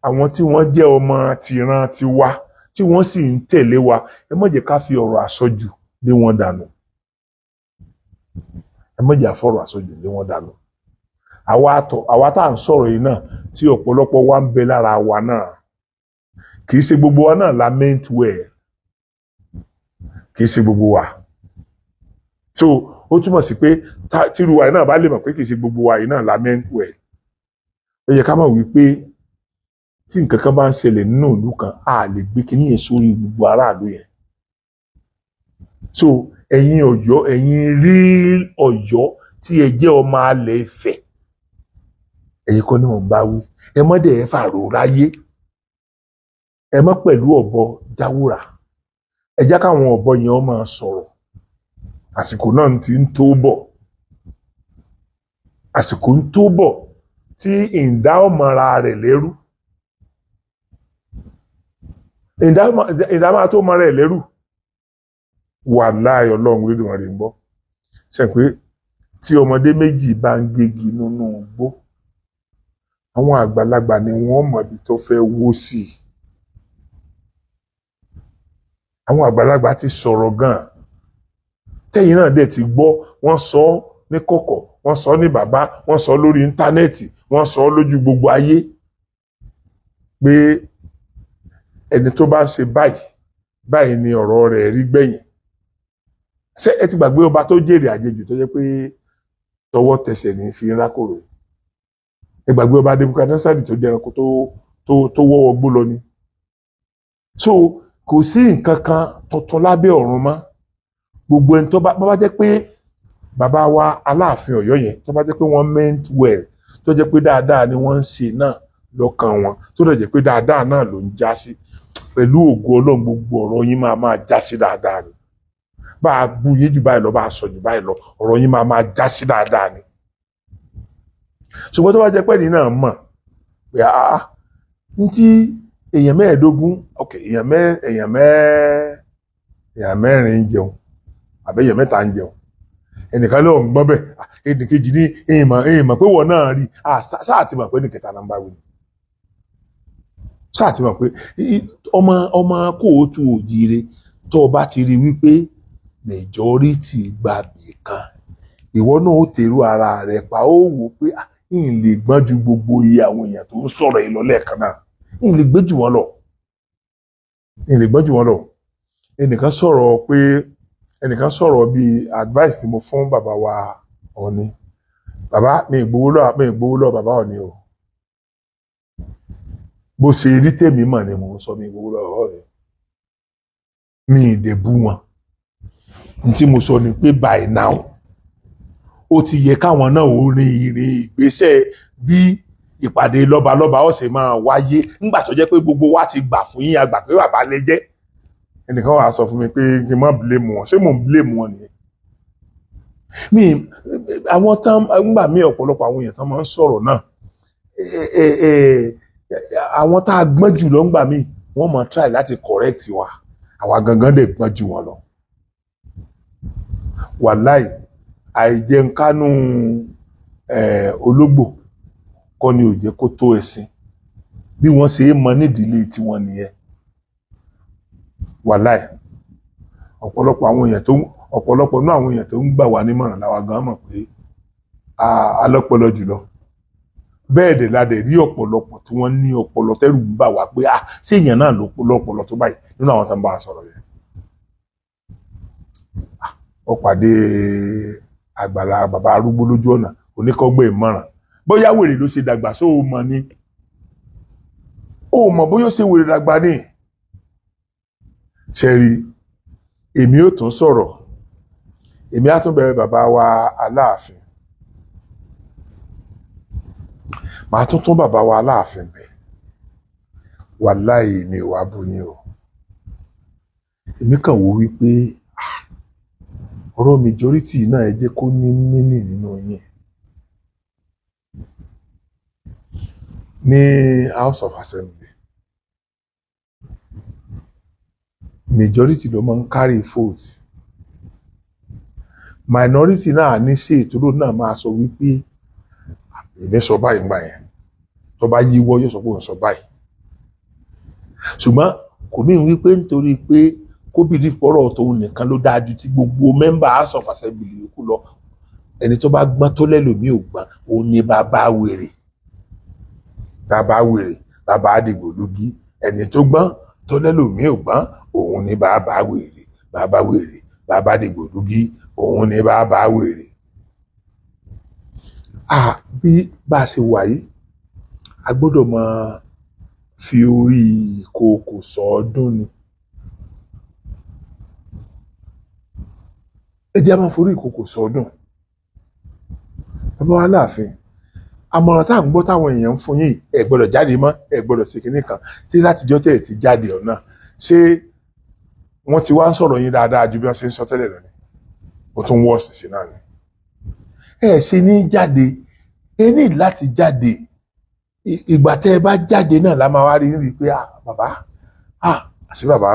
àwọn tí wọ́n jẹ́ ọmọ tìran tiwa tí wọ́n sì ń tẹ̀lé wa ẹ má jẹ́ ká fi ọ̀rọ̀ àsọjù lé wọn dànù ẹ má jẹ́ àfọ̀rọ̀ àsọjù lé wọn dànù àwa tá à ń sọ̀rọ̀ yìí náà tí ọ̀pọ̀lọpọ̀ wa ń bẹ lára wa náà kì í ṣe gbogbo wa náà la meant well kì í ṣe gbogbo wa so ó túmọ̀ sí pé tíru wa náà bá lè mọ̀ pé kì í ṣe gbogbo wa yìí náà la meant well ó yẹ ká mọ̀ wípé tí nǹkan kan bá ń ṣẹlẹ̀ nínú ìlú kan a lè gbé kinní yẹn sórí gbogbo aráàlú yẹn so ẹ̀yin Ọ̀yọ́ ẹ̀yin rí Ọ̀yọ́ tí ẹ jẹ́ ọmọ alẹ̀ Ifẹ̀ ẹ̀yin kọ́ ni mo bá wí ẹ mọ́ dẹ̀ ẹ fàrò ráyé ẹ mọ́ pẹ̀lú ọ̀bọ jáwúrà ẹ jẹ́ káwọn ọ̀bọ yẹn ó máa sọ̀rọ̀ àsìkò náà ti ń tó bọ̀ àsìkò ń tó bọ̀ tí ìdá ọmọra rẹ̀ lẹ́rú ìdá máa tó mọ rẹ̀ lẹ́rú wàláhì Ọlọ́run lédè wọn rè ń bọ̀ ṣe pé tí ọmọdé méjì bá ń gégi nínú igbó àwọn àgbàlagbà ni wọ́n mọ̀ ibi tó fẹ́ wó sí àwọn àgbàlagbà ti sọ̀rọ̀ gan-an tẹ́yìn náà dẹ̀ ti gbọ́ wọ́n sọ ní kọ̀kọ̀ wọ́n sọ ní bàbá wọ́n sọ lórí íńtánẹ́ẹ̀tì wọ́n sọ lójú gbogbo ayé pé ẹni tó bá ń ṣe báyìí ni ọ̀rọ̀ rẹ̀ rí gbẹ̀yìn ṣé ẹ ti gbàgbé ọba tó jèrè àjèjì tó jẹ́ pé tọwọ́ tẹsẹ̀ ní fi ń rákòrò ẹ gbàgbé ọba Nebukadnesari tó jẹ́ ẹranko tó wọ́wọ́ gbó lọ ni so kò sí nǹkan kan tuntun lábẹ́ ọ̀run mọ́ gbogbo ẹni tó bá jẹ́ pé bàbá wa Aláàfin Ọ̀yọ́ yẹn tó bá jẹ́ pé wọ́n meant well tó jẹ́ pé dáadáa ni wọ́n ń ṣe náà lọ́kàn wọn tó dẹ̀ jẹ́ pé dáadáa náà ló ń já sí pẹ̀lú ògo Ọlọ́run gbogbo ọ̀rọ̀ yín máa já sí dáadáa ni bá a bu yín jù báyìí lọ bá a sọ jù báyìí lọ ọ̀rọ̀ yín máa já sí dáadáa ni ṣùgbọ́n tó bá jẹ́ pé ẹ̀yin náà mọ̀ pé ní tí èèyàn mẹ́ẹ̀ẹ́dógún èèyàn mẹ́rin ń jẹun àbí èèyàn mẹ́ta ń jẹun ẹnìkan ló ń gbọ́n bẹ́ẹ̀ ẹnìkejì ní èèmọ̀ pé wọ́n náà rí ṣáà ti mọ̀ pé ẹnìkẹta náà ń bá wí ṣáà ti mọ̀ pé ọmọ kóòtù òjíire tó o bá ti rí wípé majority gbàgbé kan ìwọ náà ó tèrú ara rẹ pa ó wò pé n lè gbọ́n ju gbogbo iye àwọn èèyàn tó ń sọ̀rọ̀ yìí lọ lẹ́ẹ̀kan náà n lè gbé jù wọ́n lọ ẹnìkan sọ̀rọ̀ bíi advice tí mo fún bàbá wa Ọọ̀ni bàbá mi ìgbowó lọ bàbá Ọọ̀ni o bó ṣe rí tèmi mọ̀ ni mo ń sọ mi ìgbowó lọ bàbá Ọọ̀ni mi ìdẹ̀bù wọn tí mo sọ ni pé by now ó ti yẹ káwọn náà ó rin ìrìn ìgbésẹ̀ bí ìpàdé lọ́balọ́ba ó ṣe máa wáyé nígbà tó jẹ́ pé gbogbo wa ti gbà fún yín àgbà pé bàbá lè jẹ́ ẹnìkan wàá sọ fún mi pé kí n má blame wọn ṣé mò ń blame wọn nìyẹn àwọn tán nígbà míì ọ̀pọ̀lọpọ̀ àwọn èèyàn tán máa ń sọ̀rọ̀ náà àwọn tá a gbọ́n jù lọ ńgbà míì wọ́n máa try láti correct wa àwa gangan dẹ̀ gbọ́n jù wọn lọ wàláì àìjẹunkánú ológbò kọ́ ni ò jẹ́ kó tó ẹṣin bí wọ́n ṣe é mọ nídìílé tiwọn nìyẹn wàláì ọ̀pọ̀lọpọ̀ náà àwọn èèyàn tó ń gbà wá nímọ̀ràn làwa gan mọ̀ pé alọ́pọlọ jùlọ bẹ́ẹ̀ dẹ̀ la dẹ̀ rí ọ̀pọ̀lọpọ̀ tí wọ́n ní ọpọlọ tẹ́rù ń bà wá pé ṣé èèyàn náà lọ́pọlọ tó báyìí nínú àwọn tó ń bá a sọ̀rọ̀ yẹn ó pàdé àgbàlá bàbá arúgbó lójú ọ̀nà oníkọ́gbẹ́ ìmọ̀ràn bóyá wèrè ló ṣe dàgbà só o mọ̀ ni ó mọ̀ bóyá ó ṣe wèrè dàgbà ni ṣẹ́rí èmi ò tún sọ̀rọ̀ èmi á tún bẹ̀rẹ̀ bàbá wa Aláàfin màá tún bàbá wa Aláàfin bẹ̀ wàláhì èmi ò wá bú yín o èmi kàn wò wípé ọ̀rọ̀ majority náà ẹ jẹ́ kó ní mínì nínú yín ní House of Assembly majority ló máa ń carry vote minority náà ní ṣe ìtòrò náà máa sọ wípé èmi sọ báyìí gbà yẹn tó bá yíwọ́ yóò sọ pé òun sọ báyìí ṣùgbọ́n kò mí wípé nítorí pé kó believe pọ̀rọ̀ tóun nìkan ló dájú tí gbogbo member House of Assembly yòókù lọ ẹni tó bá gbọ́n tó lẹ́lòmíì ò gbọ́n òun ni bàbá wèrè bàbá Dìgbòlugi ẹni tó gbọ́n tó lẹ́lòmíì ò gbọ́n òun ni bàbá wèrè bàbá Dìgbòlugi òun ni bàbá wèrè bí bá a ṣe wà yìí a gbọ́dọ̀ máa fi orí ìkòkò sọ́ọ́dún ni ẹ jẹ́ a máa forí ìkòkò sọ́ọ́dún bàbá wa Aláàfin àmọ̀ràn tá à ń gbọ́ táwọn èèyàn ń fún yín ẹ gbọ́dọ̀ jáde mọ́ ẹ gbọ́dọ̀ ṣe kinní kan tí látijọ́ tẹ̀ ti jáde ọ̀nà ṣé wọ́n ti wá ń sọ̀rọ̀ yín dáadáa ju bí wọ́n ṣe ń sọ tẹ́lẹ̀ lọ ni ó tún wọ́ọ̀sì sí náà ni ẹ ṣe ní jáde ẹ ní láti jáde ìgbà tẹ́ ẹ bá jáde náà la máa wá rí níbi pé bàbá àṣé bàbá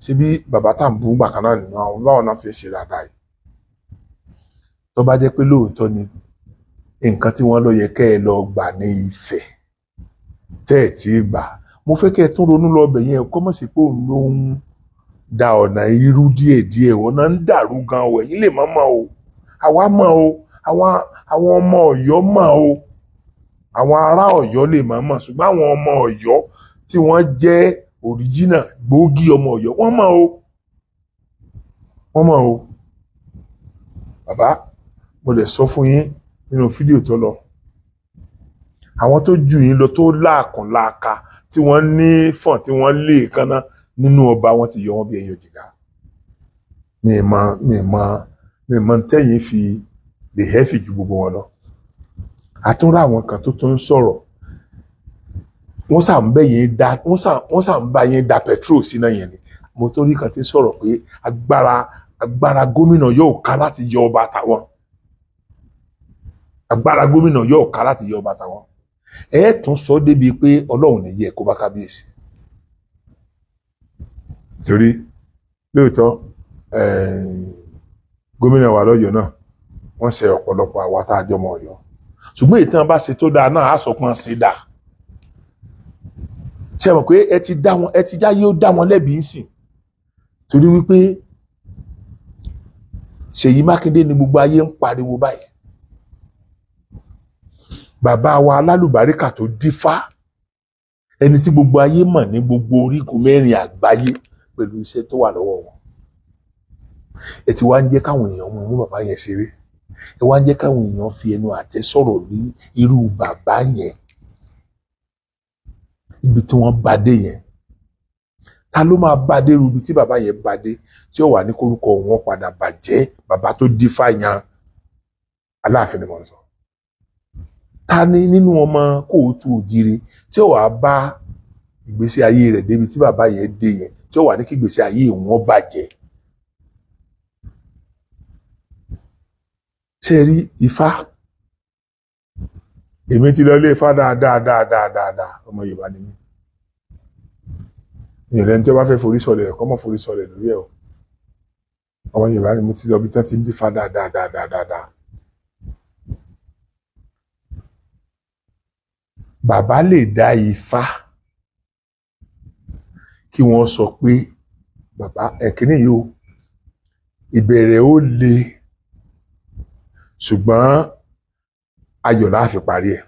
ṣe bí bàbá tá à ń bú gbàkan náà nìyẹn àwọn báwọn náà ti ṣe dáadáa yìí tó bá jẹ́ pé lóòótọ́ ni nǹkan tí wọ́n lọ yẹ kẹ́ ẹ lọ gbà ní Ifẹ̀ tẹ́ ẹ̀ tí gbà mo fẹ́ kẹ́ ẹ tún ronú lọ bẹ̀ yẹn kọ́ mọ̀ sí pé òun ló ń da ọ̀nà irú díẹ̀díẹ̀ ọ̀nà ń dàrú gan o ẹ̀yin lè má mọ̀ o àwa mọ̀ o àwọn ọmọ Ọ̀yọ́ mọ̀ o àwọn ará Ọ̀yọ́ lè má mọ̀ ṣùgbọ́n àwọn ọmọ Ọ̀yọ́ tí wọ́n jẹ́ òríjínà gbòógì ọmọ Ọ̀yọ́ wọ́n mọ̀ o wọ́n mọ̀ o bàbá mo lè sọ fún yín nínú fídíò tó lọ àwọn tó jù yín lọ tó láàkàn láàka tí wọ́n ní fọ̀n tí wọ́n lé kánná nínú ọba wọn ti yọ wọn bí ẹyin òjìká mi mọ tẹ́yìn fi lè hẹ́fì ju gbogbo wọn lọ àtúnrà àwọn kan tó tún ń sọ̀rọ̀ wọ́n sà ń bá yín da petrol síná yẹn ni mo tó rí kan tí sọ̀rọ̀ pé agbára gómìnà yóò ká láti yọ ọba tàwọn agbára gómìnà yóò ká láti yọ ọba tàwọn ẹ tún sọ débi pé Ọlọ́run ní yẹ kó bá kábíyèsí torí lóòótọ́ gómìnà wa lọ́yọ̀ náà wọ́n ṣe ọ̀pọ̀lọpọ̀ àwa tá a jọ mọ Ọ̀yọ́ ṣùgbọ́n èyí tí wọ́n bá ṣe tó dáa náà á sọ pé wọ́n ṣe dáa ṣe mọ̀ pé ẹ ti já yóò dá wọn lẹ́bi ń sìn torí wípé Ṣèyí Mákindé ni gbogbo ayé ń pariwo báyìí bàbá wa alálùbáríkà tó dífá ẹni tí gbogbo ayé mọ̀ ní gbogbo orígun mẹ́rin àgbáyé pẹ̀lú iṣẹ́ tó wà lọ́wọ́ wọn ẹ ti wá ń jẹ́ káwọn èèyàn mú bàbá yẹn ṣeré ẹ wá ń jẹ́ káwọn èèyàn fi ẹnu àtẹ́ sọ̀rọ̀ ní irú bàbá yẹn ibi tí wọ́n bá dé yẹn ta ló máa bá dé irú ibi tí bàbá yẹn bá dé tí ó wà ní kórúkọ wọn padà bàjẹ́ bàbá tó dífá yan Aláàfin ni mo sọ ta ni nínú ọmọ Kóòtù Òjíire tí ó wà bá ìgbésí ayé rẹ̀ débi tí bàbá yẹn dé yẹn tí ó wà ní kí ìgbésí ayé wọn bàjẹ́ ṣe rí Ifá èmi ti lọ ilé Ifá dáadáa ọmọ Yorùbá ni mí ìrìn tí ó bá fẹ́ forí sọlẹ̀ kọ́ mọ́ forí sọlẹ̀ lórí ẹ̀ o ọmọ Yorùbá ni mo ti lọ bí tán ti ń dífá dáadáa bàbá lè dá Ifá kí wọ́n sọ pé bàbá ẹ̀kíní yìí o ìbẹ̀rẹ̀ ó le ṣùgbọ́n ayọ̀ la fi parí ẹ̀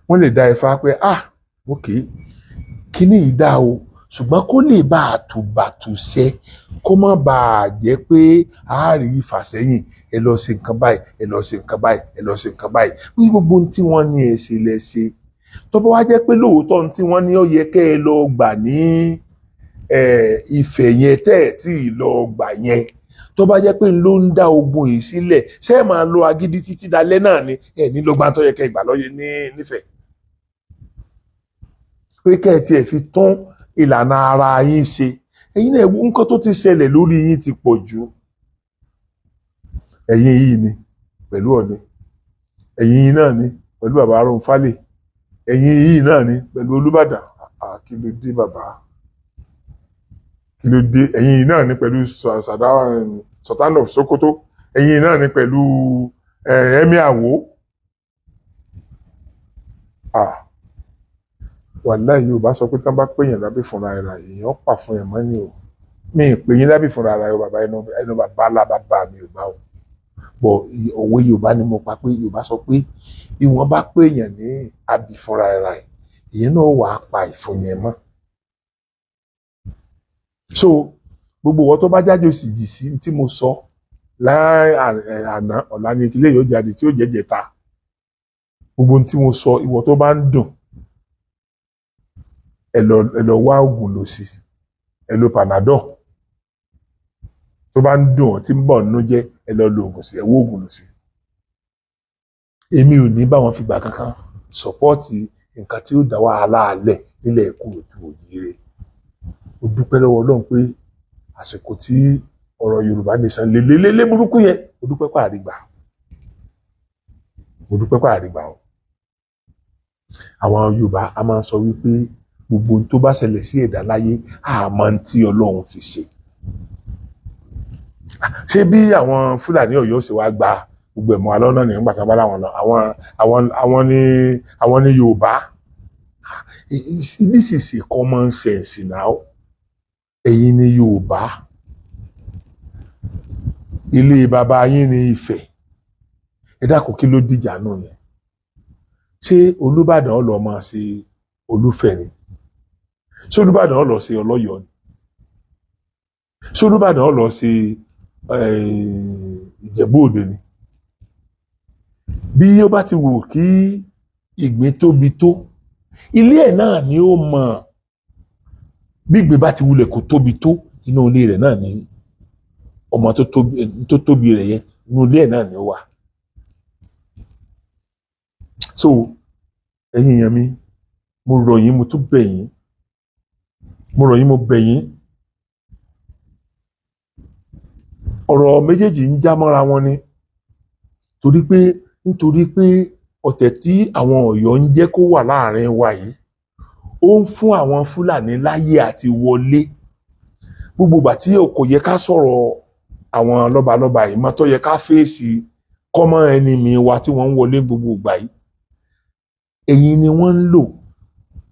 wọ́n lè dá Ifá pé ok kíní yìí dá o ṣùgbọ́n kó lè bá àtùbàtùṣẹ́ kó má bàa jẹ́ pé àárí ìfàsẹ́yìn ẹ lọ ṣe nǹkan báyìí ẹ lọ ṣe nǹkan báyìí ẹ lọ ṣe nǹkan báyìí ní gbogbo ohun tí wọ́n ní ẹ ṣe lẹ ṣe tó bá wá jẹ́ pé lóòótọ́ ohun tí wọ́n ní ó yẹ kẹ́ ẹ lọ gbà ní Ifẹ̀ yẹn tẹ́ ẹ̀ tí ì lọ gbà yẹn tó bá jẹ́ pé ló ń dá ogun yìí sílẹ̀ ṣé ẹ máa lo agídí títí dalẹ́ náà ni ẹ ní ló gbà tó yẹ kẹ́ ẹ gbà lọ́yẹ nífẹ̀ẹ́ pé kẹ́ ẹ tiẹ̀ fi tún ìlànà ara yín ṣe ẹ̀yin náà nǹkan tó ti ṣẹlẹ̀ lórí yín ti pọ̀ jù ẹ̀yin yìí ni pẹ̀lú Ọọ̀ni ẹ̀yin yìí náà ni pẹ̀lú bàbá Arúnfálè ẹ̀yin yìí náà ni pẹ̀lú Olúbàdàn kí ló dé bàbá kí ló dé ẹ̀yin yìí náà ni pẹ̀lú Sultan of Sokoto ẹ̀yin yìí náà ni pẹ̀lú Emir Awo wàláhì Yorùbá sọ pé tán bá pèèyàn lábẹ́ fúnra ẹ̀ èèyàn pà fún ẹ̀ mọ́ ni o mi ì pè yín lábẹ́ fúnra ẹ̀ bàbá ẹnu bàbá alábàbà mi ò bá o bọ̀ òwe Yorùbá ni mo pa pé Yorùbá sọ pé bí wọ́n bá pèèyàn ní àbí fúnra ẹ̀ èèyàn náà wà á pa ìfún yẹn mọ́ so gbogbo wọn tó bá jáde òsì jì sí tí mo sọ láì àná ọ̀la ni ilé yóò jáde tí ó jẹ́jẹ́ ta gbogbo tí mo sọ ìwọ tó bá ń dùn ẹ lọ wá oògùn lò sí ẹ lo Panadol tó bá ń dùn tí ń bọ̀ nínú jẹ́ ẹ lọ lo oògùn sí ẹ wó oògùn lò sí èmi ò ní bá wọn fìgbà kankan sọ́pọ́ọ̀tì nǹkan tí ó dá wàhálà alẹ̀ nílẹ̀ Kóòtù Òjíire. Mo dúpẹ́ lọ́wọ́ Ọlọ́run pé àsìkò tí ọ̀rọ̀ Yorùbá Nation lélẹ́lẹ́lẹ́ burúkú yẹn mo dúpẹ́ pàrígbà o. Àwọn Yorùbá a máa ń sọ wípé gbogbo ohun tó bá ṣẹlẹ̀ sí ẹ̀dá láyé àmọ́ tí Ọlọ́run fi ṣe. Ṣé bí àwọn Fúlàní Ọ̀yọ́ ṣe wá gba gbogbo ẹ̀mọ́ alọ́nà ní nígbà tí wọ́n bá láwọn lọ àwọn ní Yorùbá. This is a common sense now. Ẹ̀yin ní Yorùbá, ilé bàbá yín ní Ifẹ̀, ẹ dákun kí ló dìjà náà yẹn? Ṣé Olúbàdàn ó lọ máa ṣe Olúfẹ̀ ni? Ṣé Olúbàdàn ó lọ ṣe Ọlọ́yọ̀ ni? Ṣé Olúbàdàn ó lọ ṣe Ìjẹ̀bú Òde ni? Bí ó bá ti wù kí ìgbín tóbi tó, ilé ẹ̀ náà ni ó mọ̀. Bí ìgbín bá ti wulẹ̀ kó tóbi tó, inú ilé rẹ̀ náà ni ọmọ tó tóbi rẹ̀ yẹn, inú ilé ẹ̀ náà ni ó wà. So ẹ̀yin èèyàn mi, mo rọ̀ yín, mo tún bẹ̀ yín, mo bẹ̀ yín. Ọ̀rọ̀ méjèèjì ń já mọ́ra wọn ni nítorí pé ọ̀tẹ̀ tí àwọn Ọ̀yọ́ ń jẹ́ kó wà láàrin wa yìí ó ń fún àwọn Fúlàní láyè àti wọlé. Gbogbo ìgbà tí kò yẹ ká sọ̀rọ̀ àwọn lọ́balọ́ba yìí mọ́, tó yẹ ká fèsì common enemy wa tí wọ́n ń wọlé gbogbo ìgbà yìí, èyí ni wọ́n ń lò.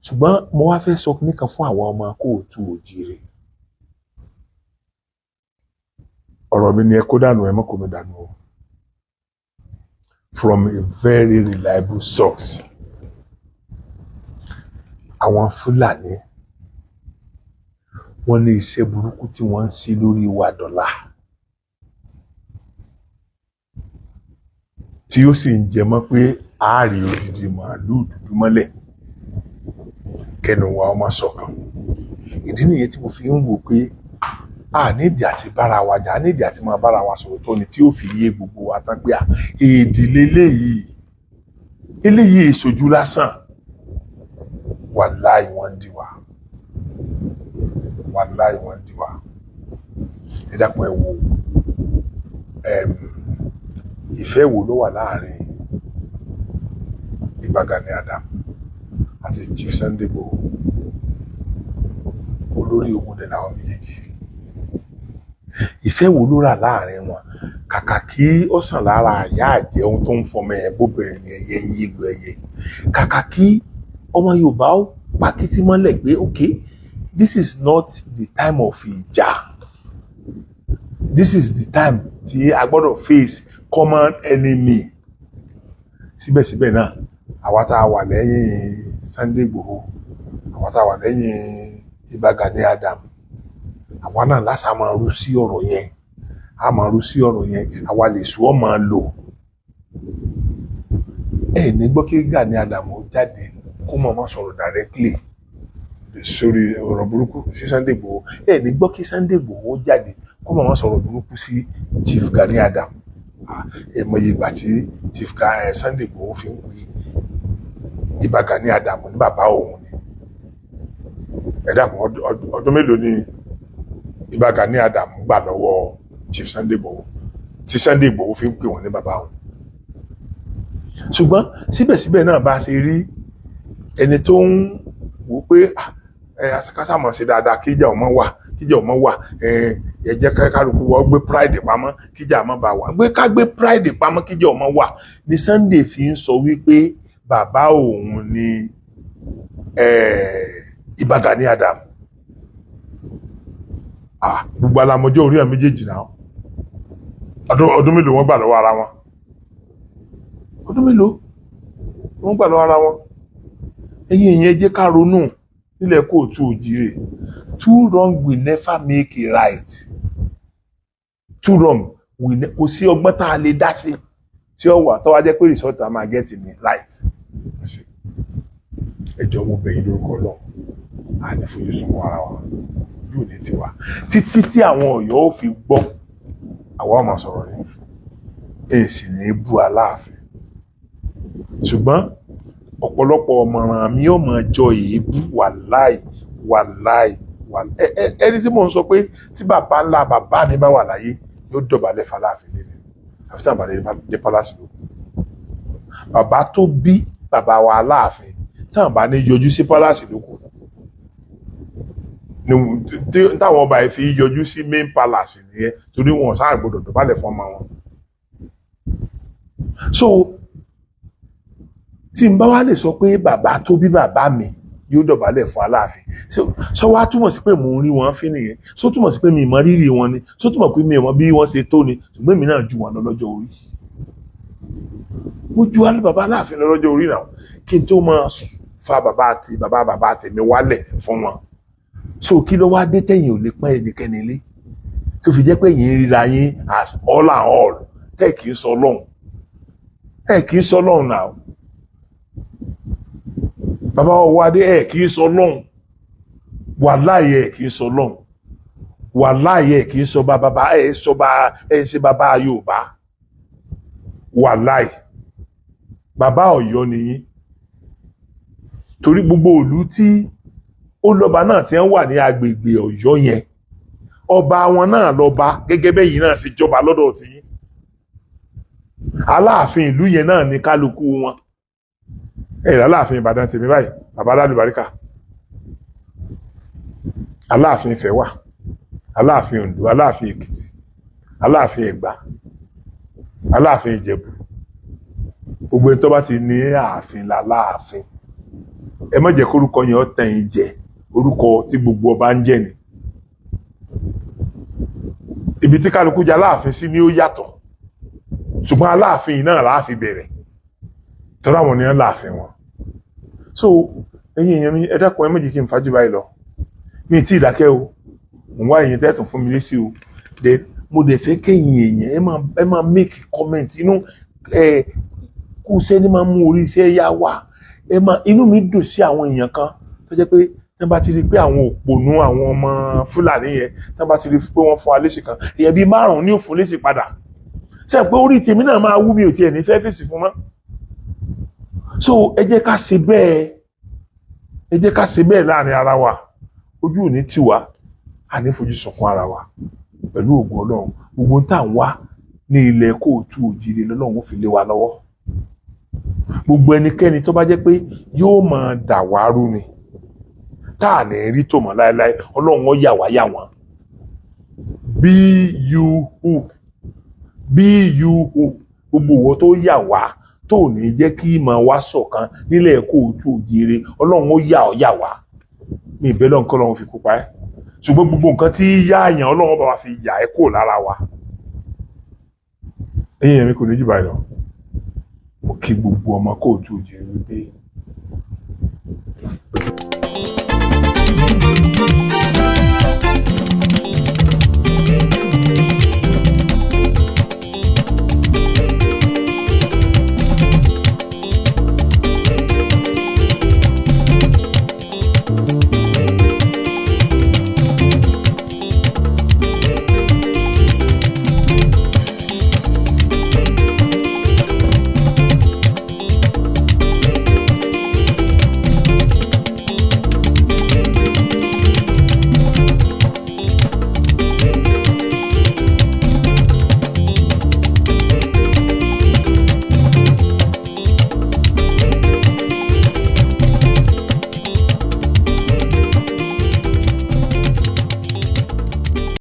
Ṣùgbọ́n mo wá fẹ́ sọ nìkan fún àwọn ọmọ Kóòtù Òjíire. Ọ̀rọ̀ mi ni ẹ kó dànù, ẹ mọ́ kó mi dànù o. From a very reliable source. Àwọn Fúlàní wọ́n ní iṣẹ́ burúkú tí wọ́n ń ṣe lórí wa dọ́là, tí ó sì ń jẹ mọ́ pé ààrí odidi màálù dúdú mọ́lẹ̀ kẹnu wa ọmọ ṣọ̀kan. Ìdí nìyẹn tí mo fi ń wò pé a nídìí àti bára wa jà, a nídìí àti máa bára wa sọ̀rọ̀ tó ni tí ó fi yé gbogbo wa tán pé ìdílé eléyìí ìṣojú lásán. Wàláì wọ́n ń dí wa, wàláì wọ́n ń dí wa. Ẹ dákun ẹ wo ìfẹ́ wo ló wà láàrin Ìbà Gani Adams àti Chief Sunday Igboho? Olórí ogun dẹ̀ làwọn méjèèjì. Ìfẹ́ wo ló rà láàrin wọn? Kàkà kí ó sàn lára àyà àjẹun tó ń fọmọ ẹ̀ bóbìnrin ní ẹyẹ yìí lu ẹyẹ. Kàkà kí ọmọ Yorùbá ó pàkìtì mọ́lẹ̀ pé okay, this is not the time of ìjà. This is the time tí a gbọ́dọ̀ face common enemy. Síbẹ̀síbẹ̀ náà, àwa tá a wà lẹ́yìn Sunday Igboho, àwa tá a wà lẹ́yìn Ìbà Gani Adams, àwa náà lásà máa rú sí ọ̀rọ̀ yẹn. A máa rú sí ọ̀rọ̀ yẹn, àwa lè sùn ọ́ máa lò. Ẹ ní gbọ́ kí Gani Adams ó jáde kó máa sọ̀rọ̀ directly sórí ọ̀rọ̀ burúkú sí Sunday Igboho. Ẹ ní gbọ́ kí Sunday Igboho ó jáde kó máa sọ̀rọ̀ burúkú sí Chief Gani Adams. Ẹ̀mọye ìgbà tí Chief Sunday Igboho fi ń pè Ìbà Gani Adams ní bàbá òun ni. Ẹ dákun, ọdún mélòó ni Ìbà Gani Adams gbà lọ́wọ́ Chief Sunday Igboho tí Sunday Igboho fi ń pè wọ́n ní bàbá òun? Ṣùgbọ́n síbẹ̀síbẹ̀ náà bá ṣe rí ẹni tó ń wò pé kásàmọ̀ sí dáadáa kíjà ọmọ wà, ẹ jẹ́ kálukú wọ́n gbé pride pamọ́ kíjà ọmọ bá wà, ká gbé pride pamọ́ kíjà ọmọ wà ní Sunday fi ń sọ wípé bàbá òun ni Ìbà Gani Adams. Gbogbo alamọjọ orí ẹ̀ méjèèjì náà, ọdún mélòó wọ́n gbà lọ́wọ́ ara wọn? Ọdún mélòó wọ́n gbà lọ́wọ́ ara wọn? Ẹ̀yin ìyẹn jẹ́ ká ronú nílẹ̀ Kóòtù Òjíire. Too wrong will never make a right. Too wrong kò sí ọgbọ́n tá a lè dá sí tí ó wà tó wá jẹ́ pé result a máa get ní right. Ẹ jọ̀ọ́ mo bẹ̀ yín lórúkọ Ọlọ́run, a ní fojú sunkún ara wa yóò ní tiwa títí tí àwọn Ọ̀yọ́ ò fi gbọ́ àwa máa sọ̀rọ̀ ní èsì ní bú Aláàfin. ṣùgbọ́n ọ̀pọ̀lọpọ̀ ọ̀mọ̀ràn mi ò mọ̀ jọ èébú wàláì ẹni tí mò ń sọ pé tí bàbá ńlá bàbá mi bá wà láyé yóò dọ̀bálẹ̀ f'Aláàfin lélẹ̀ àfi tí àbálẹ̀ dé palace ló bàbá tó bí bàbá wa Aláàfin tí àwọn bá ní yọjú sí palace ló kù táwọn ọba yìí fi yọjú sí main palace nìyẹn torí wọn sáà gbọ́dọ̀ dọ̀bálẹ̀ fún ọmọ wọn. So tí n bá wá lè sọ pé bàbá tó bí bàbá mi yóò dọ̀bálẹ̀ fún Aláàfin sọ wá túmọ̀ sí pé mò ń rí wọn fín nìyẹn sọ túmọ̀ sí pé mi mọ rírì wọn ni sọ túmọ̀ pé mi mọ bí wọ́n ṣe tó ni ṣùgbọ́n èmi náà ju wọn lọ lọ́jọ́ orí mo ju bàbá Aláàfin lọ lọ́jọ́ orí náà kí n tó máa fa bàbá tèmi wálẹ̀ fún wọn so kí ló wá dé tẹ̀yìn ò lè pọ́n ẹnikẹ́ni lé tó fi jẹ́ pé yìí ríra yín as all and all tẹ́ kì í sọ Ọlọ́run kì í sọ Ọlọ́run náà bàbá ọwọ́ adé kì í sọ Ọlọ́run wàláhì kì í sọ Ọlọ́run wàláhì kì í sọ bàbá ṣe bàbá Yorùbá wàláhì bàbá Ọ̀yọ́ nìyí torí gbogbo ìlú tí ó lọ́ba náà tí wọ́n wà ní agbègbè Ọ̀yọ́ yẹn ọba wọn náà lọ́ba gẹ́gẹ́ bẹ́yìn náà ṣe jọba lọ́dọ̀ tí Aláàfin ìlú yẹn náà ní kálukú wọn Aláàfin Ìbàdàn tèmi báyìí bàbá alálùbáríkà Aláàfin Ifẹ̀ wà Aláàfin Oǹdó Aláàfin Èkìtì Aláàfin Ẹ̀gbá Aláàfin Ìjẹ̀bú gbogbo ẹni tó bá ti ní ààfin l'Aláàfin ẹ má jẹ́ kórúkọ yẹn ó tàn yín jẹ orúkọ tí gbogbo ọba ń jẹ ni ibi tí kálukú jẹ Aláàfin sí ni ó yàtọ̀ ṣùgbọ́n Aláàfin náà láàfin bẹ̀rẹ̀ tọ́lá wọn ni wọ́n láàfin wọn so ẹ̀yin èèyàn mi ẹ dákun ẹ má jẹ́ kí n fàájú báyìí lọ mi tí ìdákẹ́ o mo wá èyí tẹ́tùn fún mi lésì o mo dẹ̀ fẹ́ kẹ́yìn èèyàn ẹ máa make comment inú kú sẹ́ni máa mú orí iṣẹ́ yá wá inú mi dùn sí àwọn èèyàn kan tó jẹ́ pé tí wọ́n bá ti rí pé àwọn òpònú àwọn ọmọ Fúlàní yẹn tí wọ́n bá ti rí pé wọ́n fún wa léṣe kan èèyàn bíi 5 ní òfin léṣe padà ṣe pé orí tèmi náà máa wú mi ò tiẹ̀ ní fẹ́ fèsì fún mọ́ so ẹ jẹ́ ká ṣe bẹ́ẹ̀ láàrin ara wa ojú ò ní tì wá a ní fojú sunkún ara wa pẹ̀lú ògùn Ọlọ́run gbogbo tá à ń wá ní ilẹ̀ Kóòtù Òjìrè lọ́lọ́run fi lé wa lọ́wọ́ gbogbo ẹnikẹ́ni tó bá jẹ́ pé yóò máa dà wá rú ni tá à ní rí tòmọ̀ láéláé Ọlọ́run ó yà wá yà wọ́n gbogbo ìwọ tó yà wá tó ní jẹ́ kí ìmọ̀ wá ṣọ̀kan nílẹ̀ Kóòtù Òjìrè Ọlọ́run ó yà wá ní ìbẹ́lẹ̀ nǹkan Ọlọ́run fi kópa ẹ́ ṣùgbọ́n gbogbo nǹkan tí yá àyàn Ọlọ́run bá wa fi yà ẹ́ kó lára wa ẹ̀yin ẹ̀mí kò ní jù báyìí lọ mo kí gbogbo ọmọ Kóòtù Òjìrè wípé